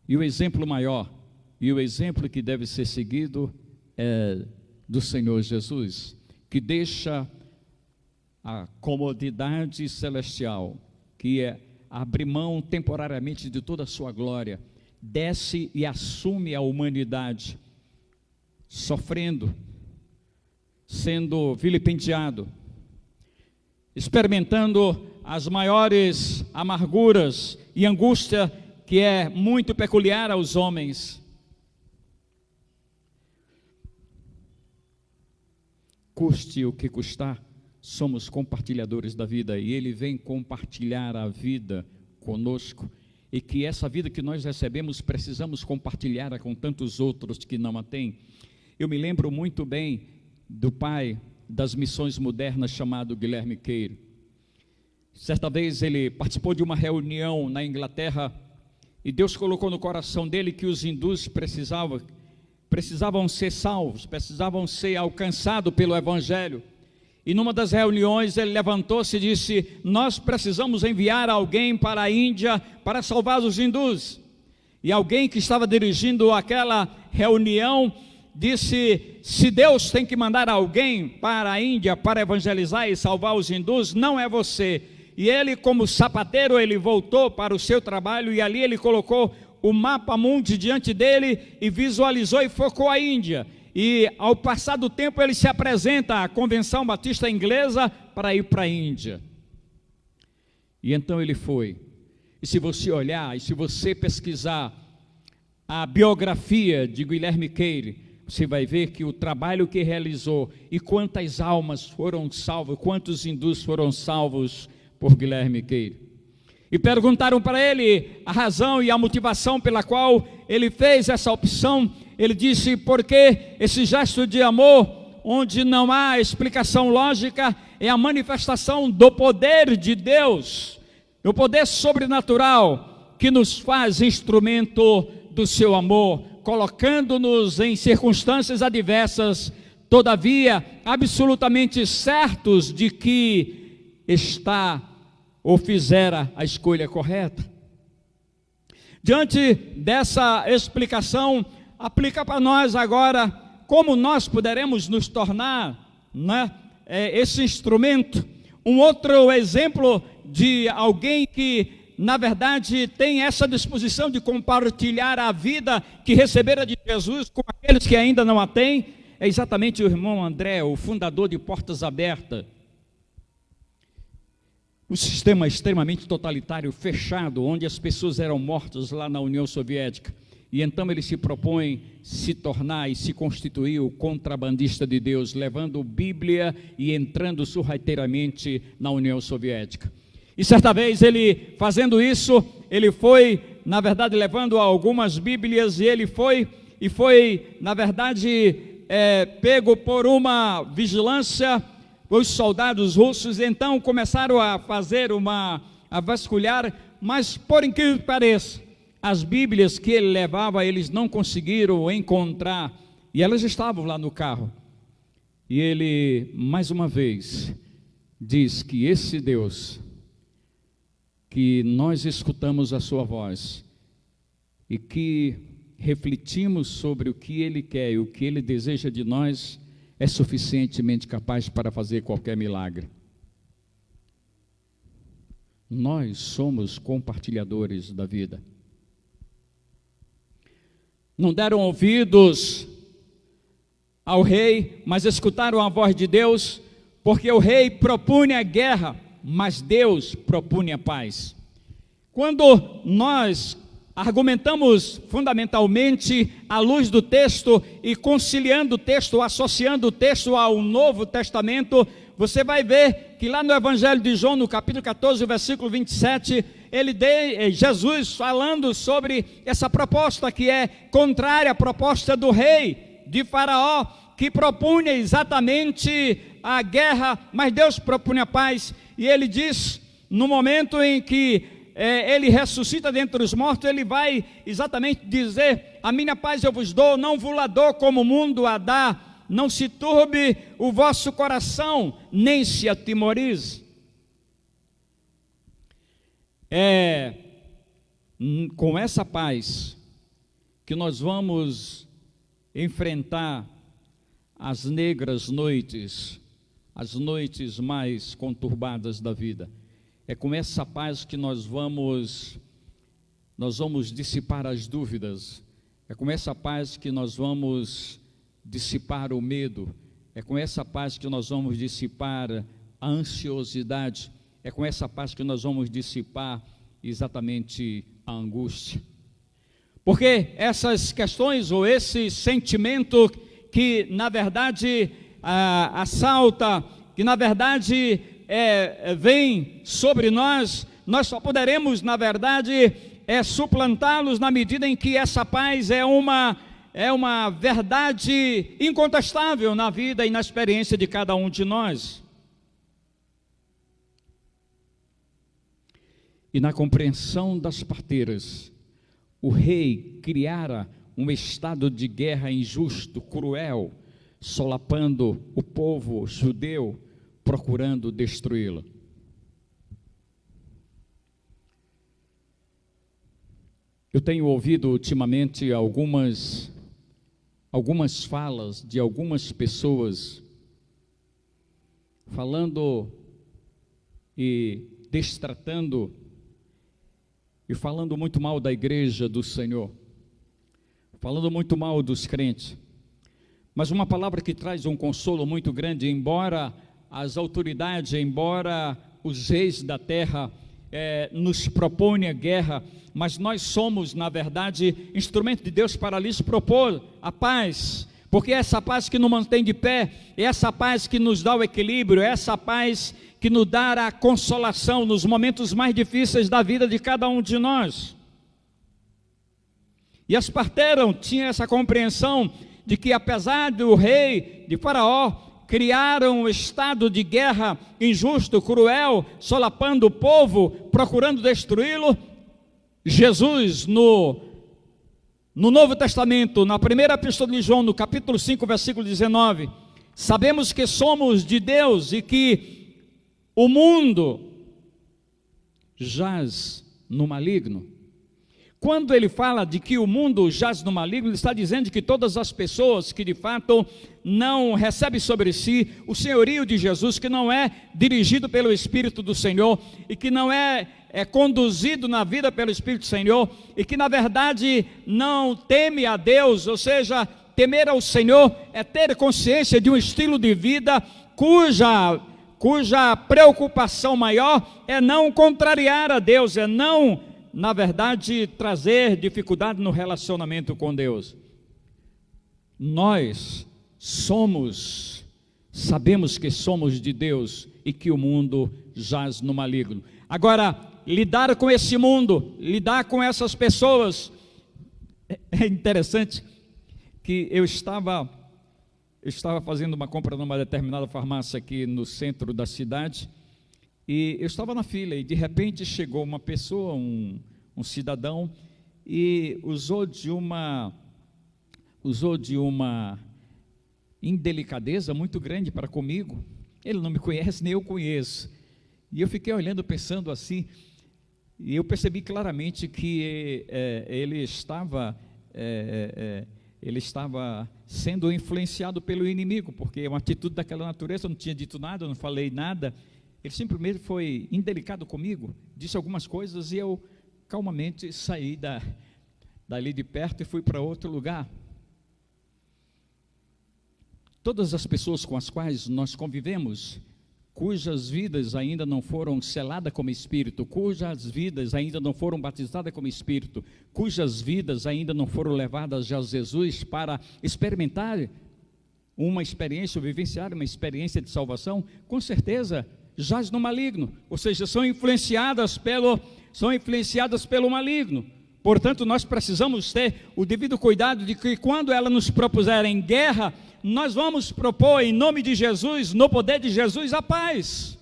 E o exemplo maior, e o exemplo que deve ser seguido é do Senhor Jesus, que deixa a comodidade celestial, que é abrir mão temporariamente de toda a sua glória, desce e assume a humanidade, sofrendo, sendo vilipendiado, experimentando as maiores amarguras e angústia que é muito peculiar aos homens. Custe o que custar, somos compartilhadores da vida, e Ele vem compartilhar a vida conosco, e que essa vida que nós recebemos, precisamos compartilhar com tantos outros que não a têm. Eu me lembro muito bem do pai das missões modernas, chamado Guilherme Queiro. Certa vez ele participou de uma reunião na Inglaterra, e Deus colocou no coração dele que os hindus precisavam ser salvos, precisavam ser alcançados pelo Evangelho. E numa das reuniões ele levantou-se e disse: nós precisamos enviar alguém para a Índia para salvar os hindus. E alguém que estava dirigindo aquela reunião disse: se Deus tem que mandar alguém para a Índia para evangelizar e salvar os hindus, não é você. E ele, como sapateiro, ele voltou para o seu trabalho, e ali ele colocou o mapa mundi diante dele e visualizou e focou a Índia. E ao passar do tempo ele se apresenta à Convenção Batista Inglesa para ir para a Índia. E então ele foi. E se você olhar, e se você pesquisar a biografia de Guilherme Queiro, você vai ver que o trabalho que realizou e quantas almas foram salvas, quantos hindus foram salvos por Guilherme Queiro. E perguntaram para ele a razão e a motivação pela qual ele fez essa opção. Ele disse: porque esse gesto de amor, onde não há explicação lógica, é a manifestação do poder de Deus, o poder sobrenatural que nos faz instrumento do seu amor, colocando-nos em circunstâncias adversas, todavia absolutamente certos de que está ou fizera a escolha correta. Diante dessa explicação, aplica para nós agora como nós poderemos nos tornar, né, esse instrumento. Um outro exemplo de alguém que, na verdade, tem essa disposição de compartilhar a vida que recebera de Jesus com aqueles que ainda não a têm, é exatamente o irmão André, o fundador de Portas Abertas. Um sistema extremamente totalitário, fechado, onde as pessoas eram mortas lá na União Soviética. E então ele se propõe se tornar e se constituir o contrabandista de Deus, levando Bíblia e entrando surrateiramente na União Soviética. E certa vez ele, fazendo isso, ele foi, na verdade, levando algumas Bíblias, e ele foi, na verdade, pego por uma vigilância. Os soldados russos então começaram a vasculhar, mas por incrível que pareça, as Bíblias que ele levava, eles não conseguiram encontrar, e elas estavam lá no carro. E ele, mais uma vez, diz que esse Deus, que nós escutamos a sua voz, e que refletimos sobre o que ele quer e o que ele deseja de nós, é suficientemente capaz para fazer qualquer milagre. Nós somos compartilhadores da vida. Não deram ouvidos ao rei, mas escutaram a voz de Deus, porque o rei propunha a guerra, mas Deus propunha a paz. Quando nós argumentamos fundamentalmente à luz do texto e conciliando o texto, associando o texto ao Novo Testamento, você vai ver que lá no Evangelho de João, no capítulo 14, versículo 27, Jesus falando sobre essa proposta que é contrária à proposta do rei de Faraó, que propunha exatamente a guerra, mas Deus propunha a paz. E ele diz, no momento em que ele ressuscita dentre os mortos, ele vai exatamente dizer: a minha paz eu vos dou, não vos la dou como o mundo a dá, não se turbe o vosso coração, nem se atemorize. É com essa paz que nós vamos enfrentar as negras noites, as noites mais conturbadas da vida. É com essa paz que nós vamos dissipar as dúvidas. É com essa paz que nós vamos dissipar o medo. É com essa paz que nós vamos dissipar a ansiosidade. É com essa paz que nós vamos dissipar exatamente a angústia. Porque essas questões, ou esse sentimento que na verdade assalta, que na verdade vem sobre nós, nós só poderemos, na verdade, suplantá-los na medida em que essa paz é uma verdade incontestável na vida e na experiência de cada um de nós. E na compreensão das parteiras, o rei criara um estado de guerra injusto, cruel, solapando o povo judeu, procurando destruí-lo. Eu tenho ouvido ultimamente algumas falas de algumas pessoas falando e destratando e falando muito mal da igreja do Senhor, falando muito mal dos crentes. Mas uma palavra que traz um consolo muito grande, embora as autoridades, embora os reis da terra nos proponham guerra, mas nós somos, na verdade, instrumento de Deus para lhes propor a paz, porque é essa paz que nos mantém de pé, é essa paz que nos dá o equilíbrio, é essa paz que nos dá a consolação nos momentos mais difíceis da vida de cada um de nós. E as parteiras tinham essa compreensão de que, apesar do rei de Faraó criar um estado de guerra injusto, cruel, solapando o povo, procurando destruí-lo, Jesus, no Novo Testamento, na primeira epístola de João, no capítulo 5, versículo 19, sabemos que somos de Deus e que o mundo jaz no maligno. Quando ele fala de que o mundo jaz no maligno, ele está dizendo que todas as pessoas que de fato não recebem sobre si o senhorio de Jesus, que não é dirigido pelo Espírito do Senhor e que não é conduzido na vida pelo Espírito do Senhor e que na verdade não teme a Deus, ou seja, temer ao Senhor é ter consciência de um estilo de vida cuja preocupação maior é não contrariar a Deus, é não, na verdade, trazer dificuldade no relacionamento com Deus. Nós sabemos que somos de Deus e que o mundo jaz no maligno. Agora, lidar com esse mundo, lidar com essas pessoas, é interessante que eu estava fazendo uma compra numa determinada farmácia aqui no centro da cidade, e eu estava na fila, e de repente chegou uma pessoa, um cidadão, e usou de uma indelicadeza muito grande para comigo. Ele não me conhece, nem eu conheço, e eu fiquei olhando, pensando assim, e eu percebi claramente que ele estava sendo influenciado pelo inimigo, porque uma atitude daquela natureza, eu não tinha dito nada, eu não falei nada, ele simplesmente foi indelicado comigo, disse algumas coisas e eu calmamente saí dali de perto e fui para outro lugar. Todas as pessoas com as quais nós convivemos, cujas vidas ainda não foram seladas como Espírito, cujas vidas ainda não foram batizadas como Espírito, cujas vidas ainda não foram levadas a Jesus para experimentar uma experiência, ou vivenciar uma experiência de salvação, com certeza jaz no maligno, ou seja, são influenciadas pelo maligno. Portanto, nós precisamos ter o devido cuidado de que quando ela nos propuserem guerra, nós vamos propor em nome de Jesus, no poder de Jesus, a paz.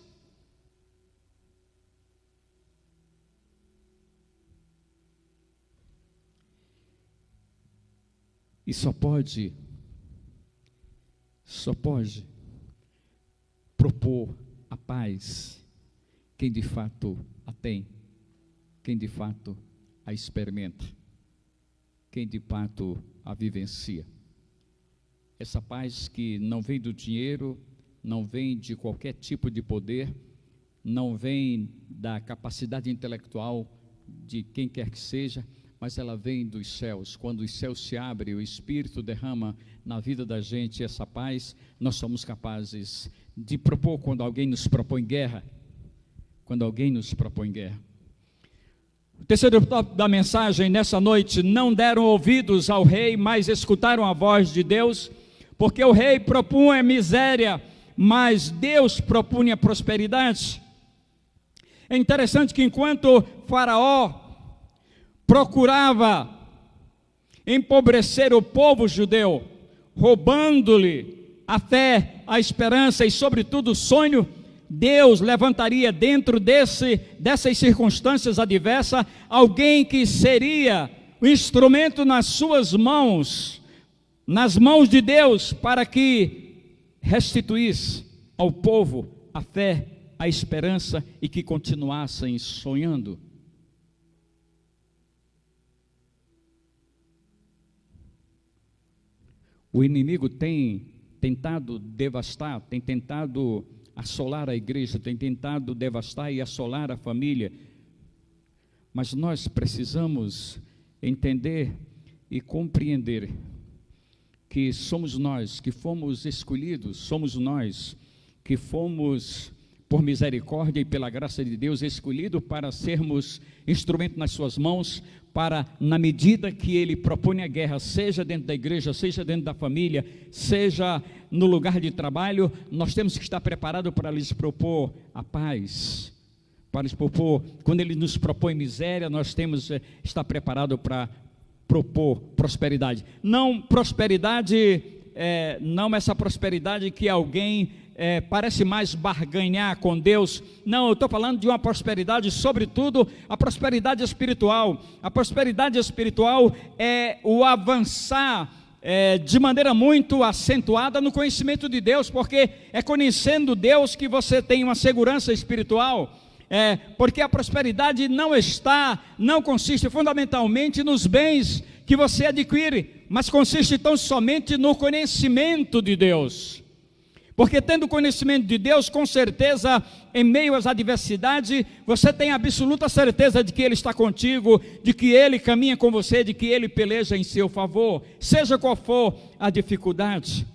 E só pode propor a paz quem de fato a tem, quem de fato a experimenta, quem de fato a vivencia. Essa paz que não vem do dinheiro, não vem de qualquer tipo de poder, não vem da capacidade intelectual de quem quer que seja, mas ela vem dos céus. Quando os céus se abrem, o Espírito derrama na vida da gente essa paz, nós somos capazes de propor quando alguém nos propõe guerra. Quando alguém nos propõe guerra. O terceiro tópico da mensagem nessa noite: não deram ouvidos ao rei, mas escutaram a voz de Deus, porque o rei propunha miséria, mas Deus propunha prosperidade. É interessante que enquanto Faraó procurava empobrecer o povo judeu, roubando-lhe a fé, a esperança e sobretudo o sonho, Deus levantaria dentro dessas circunstâncias adversas alguém que seria o instrumento nas suas mãos, nas mãos de Deus, para que restituísse ao povo a fé, a esperança e que continuassem sonhando. O inimigo tem tentado devastar, tem tentado assolar a igreja, tem tentado devastar e assolar a família, mas nós precisamos entender e compreender que somos nós que fomos escolhidos, somos nós que fomos por misericórdia e pela graça de Deus, escolhido para sermos instrumento nas suas mãos, para, na medida que Ele propõe a guerra, seja dentro da igreja, seja dentro da família, seja no lugar de trabalho, nós temos que estar preparados para lhes propor a paz, para lhes propor, quando Ele nos propõe miséria, nós temos que estar preparados para propor prosperidade. Não prosperidade, não essa prosperidade que alguém parece mais barganhar com Deus. Não, eu estou falando de uma prosperidade, sobretudo a prosperidade espiritual. A prosperidade espiritual é o avançar de maneira muito acentuada no conhecimento de Deus, porque é conhecendo Deus que você tem uma segurança espiritual. Porque a prosperidade não consiste fundamentalmente nos bens que você adquire, mas consiste tão somente no conhecimento de Deus. Porque tendo conhecimento de Deus, com certeza, em meio às adversidades, você tem absoluta certeza de que Ele está contigo, de que Ele caminha com você, de que Ele peleja em seu favor, seja qual for a dificuldade.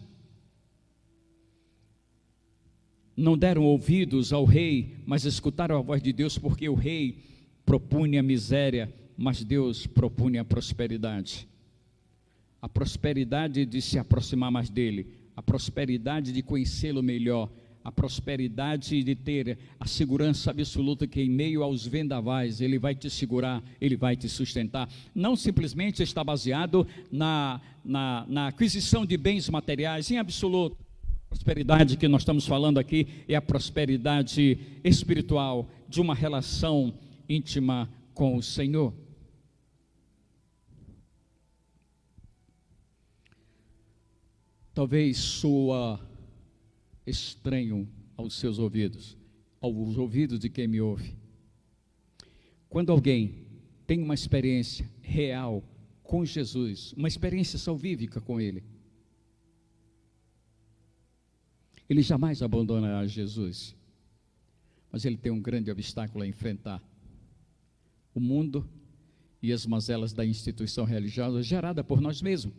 Não deram ouvidos ao rei, mas escutaram a voz de Deus, porque o rei propunha a miséria, mas Deus propunha a prosperidade. A prosperidade de se aproximar mais dele, a prosperidade de conhecê-lo melhor, a prosperidade de ter a segurança absoluta que em meio aos vendavais Ele vai te segurar, Ele vai te sustentar. Não simplesmente está baseado na aquisição de bens materiais, em absoluto. A prosperidade que nós estamos falando aqui é a prosperidade espiritual, de uma relação íntima com o Senhor. Talvez soa estranho aos seus ouvidos, aos ouvidos de quem me ouve. Quando alguém tem uma experiência real com Jesus, uma experiência salvífica com Ele, ele jamais abandonará Jesus, mas ele tem um grande obstáculo a enfrentar: o mundo e as mazelas da instituição religiosa gerada por nós mesmos.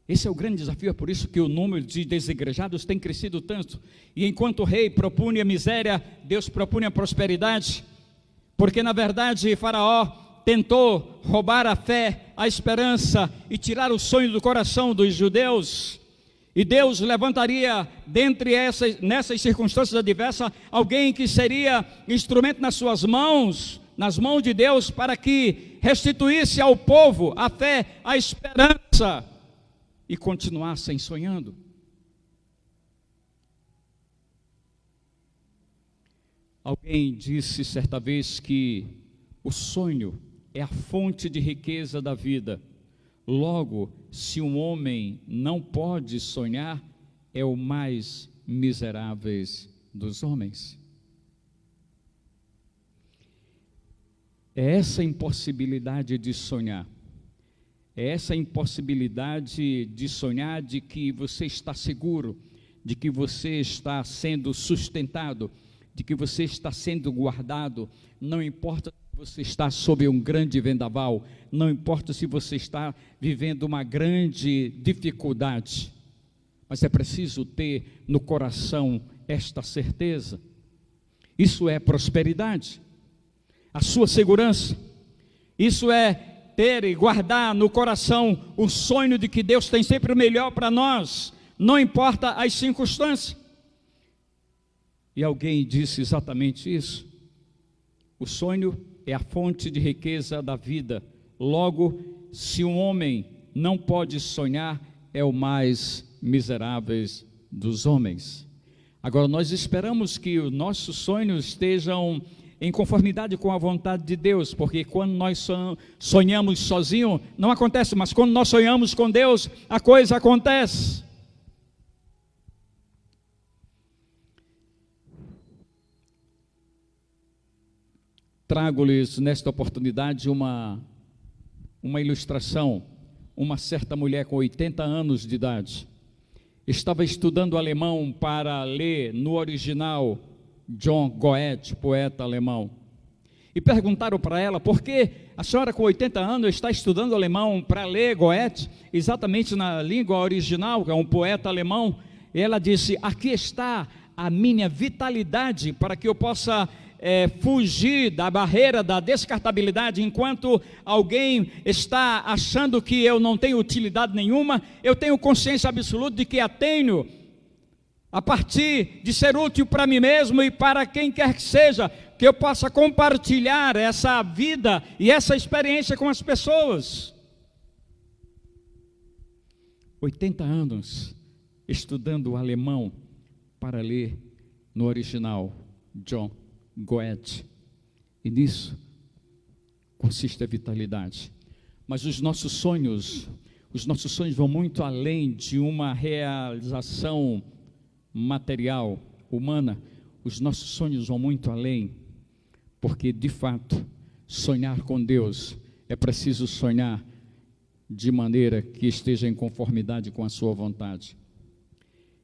Esse é o grande desafio, é por isso que o número de desigrejados tem crescido tanto. E enquanto o rei propunha a miséria, Deus propunha a prosperidade, porque na verdade Faraó tentou roubar a fé, a esperança e tirar o sonho do coração dos judeus. E Deus levantaria nessas circunstâncias adversas, alguém que seria instrumento nas suas mãos, nas mãos de Deus, para que restituísse ao povo a fé, a esperança, e continuassem sonhando. Alguém disse certa vez que o sonho é a fonte de riqueza da vida. Logo, se um homem não pode sonhar, é o mais miserável dos homens. É essa impossibilidade de sonhar. É essa impossibilidade de sonhar de que você está seguro, de que você está sendo sustentado, de que você está sendo guardado. Não importa se você está sob um grande vendaval, não importa se você está vivendo uma grande dificuldade, mas é preciso ter no coração esta certeza. Isso é prosperidade, a sua segurança. Isso é ter e guardar no coração o sonho de que Deus tem sempre o melhor para nós, não importa as circunstâncias. E alguém disse exatamente isso: o sonho é a fonte de riqueza da vida. Logo, se um homem não pode sonhar, é o mais miserável dos homens. Agora, nós esperamos que os nossos sonhos estejam em conformidade com a vontade de Deus, porque quando nós sonhamos sozinhos, não acontece, mas quando nós sonhamos com Deus, a coisa acontece. Trago-lhes nesta oportunidade uma ilustração. Uma certa mulher com 80 anos de idade estava estudando alemão para ler no original John Goethe, poeta alemão, e perguntaram para ela: por que a senhora com 80 anos está estudando alemão para ler Goethe, exatamente na língua original, que é um poeta alemão? ela disse: aqui está a minha vitalidade para que eu possa fugir da barreira da descartabilidade. Enquanto alguém está achando que eu não tenho utilidade nenhuma, eu tenho consciência absoluta de que a tenho, a partir de ser útil para mim mesmo e para quem quer que seja, que eu possa compartilhar essa vida e essa experiência com as pessoas. 80 anos estudando o alemão para ler no original, John Goethe, e nisso consiste a vitalidade. Mas os nossos sonhos vão muito além de uma realização material, humana. Os nossos sonhos vão muito além, porque de fato, sonhar com Deus, é preciso sonhar de maneira que esteja em conformidade com a sua vontade.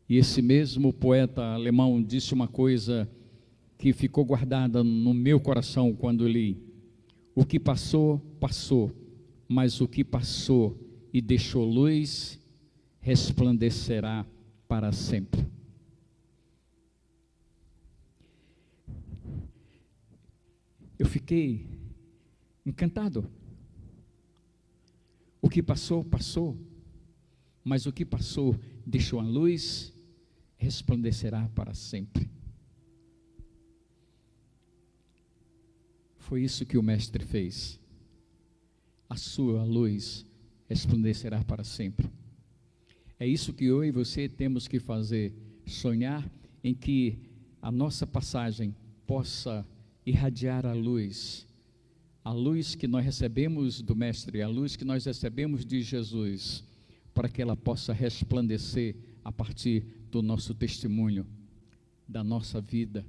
E esse mesmo poeta alemão disse uma coisa que ficou guardada no meu coração quando li: o que passou, passou, mas o que passou e deixou luz, resplandecerá para sempre. Eu fiquei encantado. O que passou, passou, mas o que passou deixou a luz, resplandecerá para sempre. Foi isso que o Mestre fez. A sua luz resplandecerá para sempre. É isso que eu e você temos que fazer, sonhar em que a nossa passagem possa irradiar a luz que nós recebemos do Mestre, a luz que nós recebemos de Jesus, para que ela possa resplandecer a partir do nosso testemunho, da nossa vida.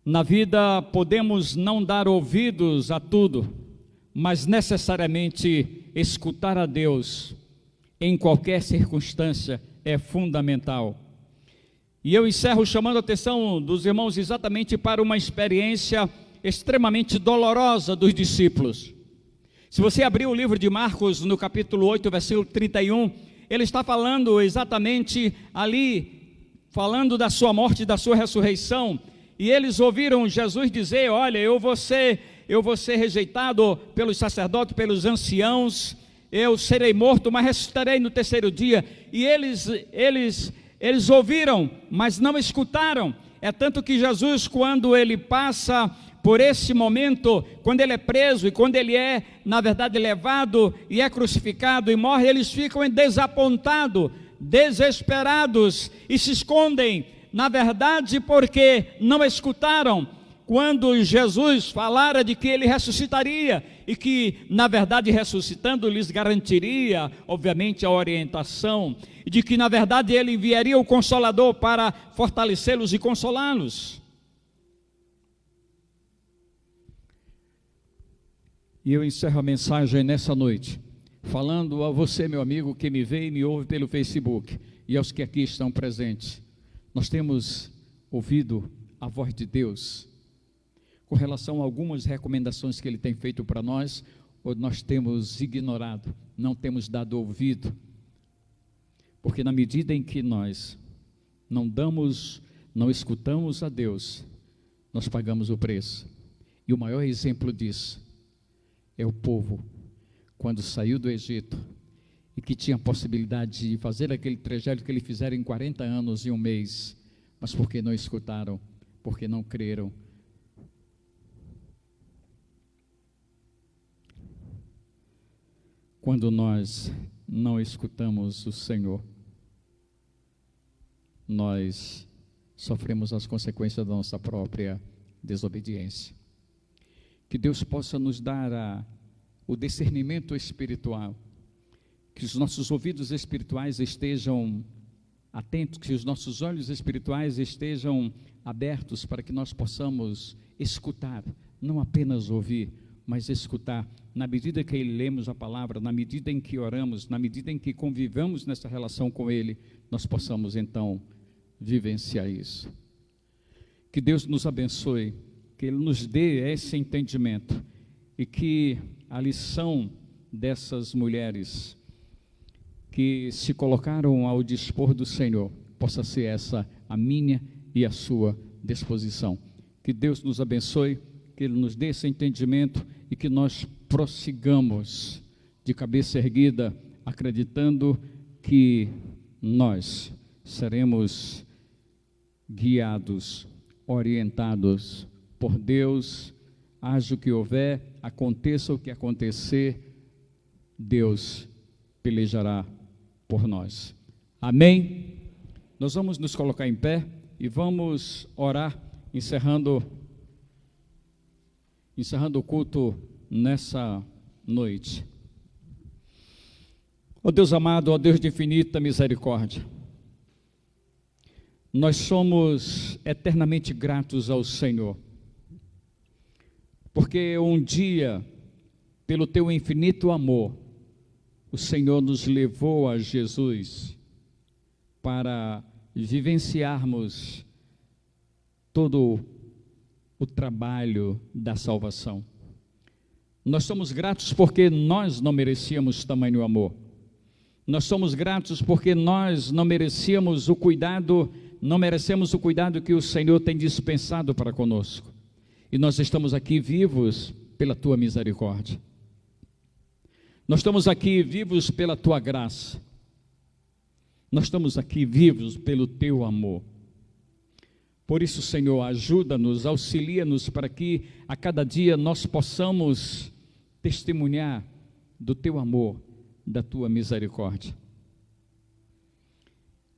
Na vida podemos não dar ouvidos a tudo, mas necessariamente escutar a Deus em qualquer circunstância é fundamental. E eu encerro chamando a atenção dos irmãos exatamente para uma experiência extremamente dolorosa dos discípulos. Se você abrir o livro de Marcos, no capítulo 8, versículo 31, ele está falando exatamente ali, falando da sua morte e da sua ressurreição, e eles ouviram Jesus dizer: olha, eu vou ser rejeitado pelos sacerdotes, pelos anciãos, eu serei morto, mas ressuscitarei no terceiro dia. E eles ouviram, mas não escutaram. É tanto que Jesus, quando ele passa por esse momento, quando ele é preso e quando ele é, na verdade, levado e é crucificado e morre, eles ficam desapontados, desesperados e se escondem, na verdade, porque não escutaram quando Jesus falara de que ele ressuscitaria e que, na verdade, ressuscitando, lhes garantiria, obviamente, a orientação, e de que, na verdade, ele enviaria o Consolador para fortalecê-los e consolá-los. E eu encerro a mensagem nessa noite, falando a você, meu amigo, que me vê e me ouve pelo Facebook, e aos que aqui estão presentes. Nós temos ouvido a voz de Deus com relação a algumas recomendações que Ele tem feito para nós, ou nós temos ignorado, não temos dado ouvido, porque na medida em que nós não escutamos a Deus, nós pagamos o preço. E o maior exemplo disso é o povo, quando saiu do Egito, e que tinha a possibilidade de fazer aquele trajeto que eles fizeram em 40 anos e um mês, mas porque não escutaram, porque não creram. Quando nós não escutamos o Senhor, nós sofremos as consequências da nossa própria desobediência. Que Deus possa nos dar o discernimento espiritual, que os nossos ouvidos espirituais estejam atentos, que os nossos olhos espirituais estejam abertos para que nós possamos escutar, não apenas ouvir, mas escutar, na medida que lemos a palavra, na medida em que oramos, na medida em que convivamos nessa relação com Ele, nós possamos então vivenciar isso. Que Deus nos abençoe que Ele nos dê esse entendimento e que a lição dessas mulheres que se colocaram ao dispor do Senhor possa ser essa, a minha e a sua disposição. Que Deus nos abençoe, que Ele nos dê esse entendimento e que nós prossigamos de cabeça erguida, acreditando que nós seremos guiados, orientados por Deus. Haja o que houver, aconteça o que acontecer, Deus pelejará por nós. Amém? Nós vamos nos colocar em pé e vamos orar, encerrando o culto nessa noite. Ó Deus amado, ó Deus de infinita misericórdia, nós somos eternamente gratos ao Senhor, porque um dia, pelo teu infinito amor, o Senhor nos levou a Jesus para vivenciarmos todo o trabalho da salvação. Nós somos gratos porque nós não merecíamos tamanho amor. Nós somos gratos porque nós não merecemos o cuidado, não merecemos o cuidado que o Senhor tem dispensado para conosco. E nós estamos aqui vivos pela tua misericórdia. Nós estamos aqui vivos pela tua graça. Nós estamos aqui vivos pelo teu amor. Por isso, Senhor, ajuda-nos, auxilia-nos para que a cada dia nós possamos testemunhar do teu amor, da tua misericórdia.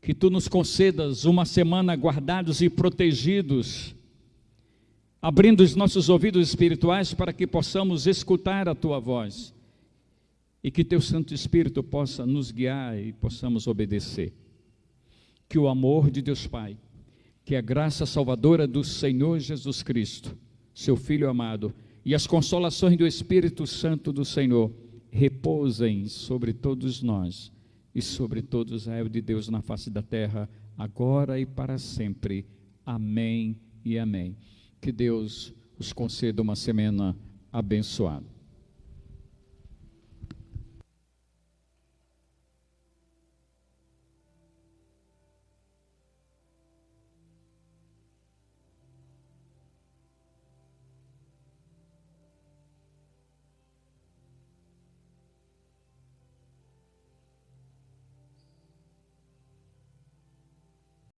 Que tu nos concedas uma semana guardados e protegidos, abrindo os nossos ouvidos espirituais para que possamos escutar a tua voz e que teu Santo Espírito possa nos guiar e possamos obedecer. Que o amor de Deus Pai, que a graça salvadora do Senhor Jesus Cristo, seu Filho amado, e as consolações do Espírito Santo do Senhor repousem sobre todos nós e sobre todo Israel de Deus na face da terra, agora e para sempre. Amém e amém. Que Deus os conceda uma semana abençoada.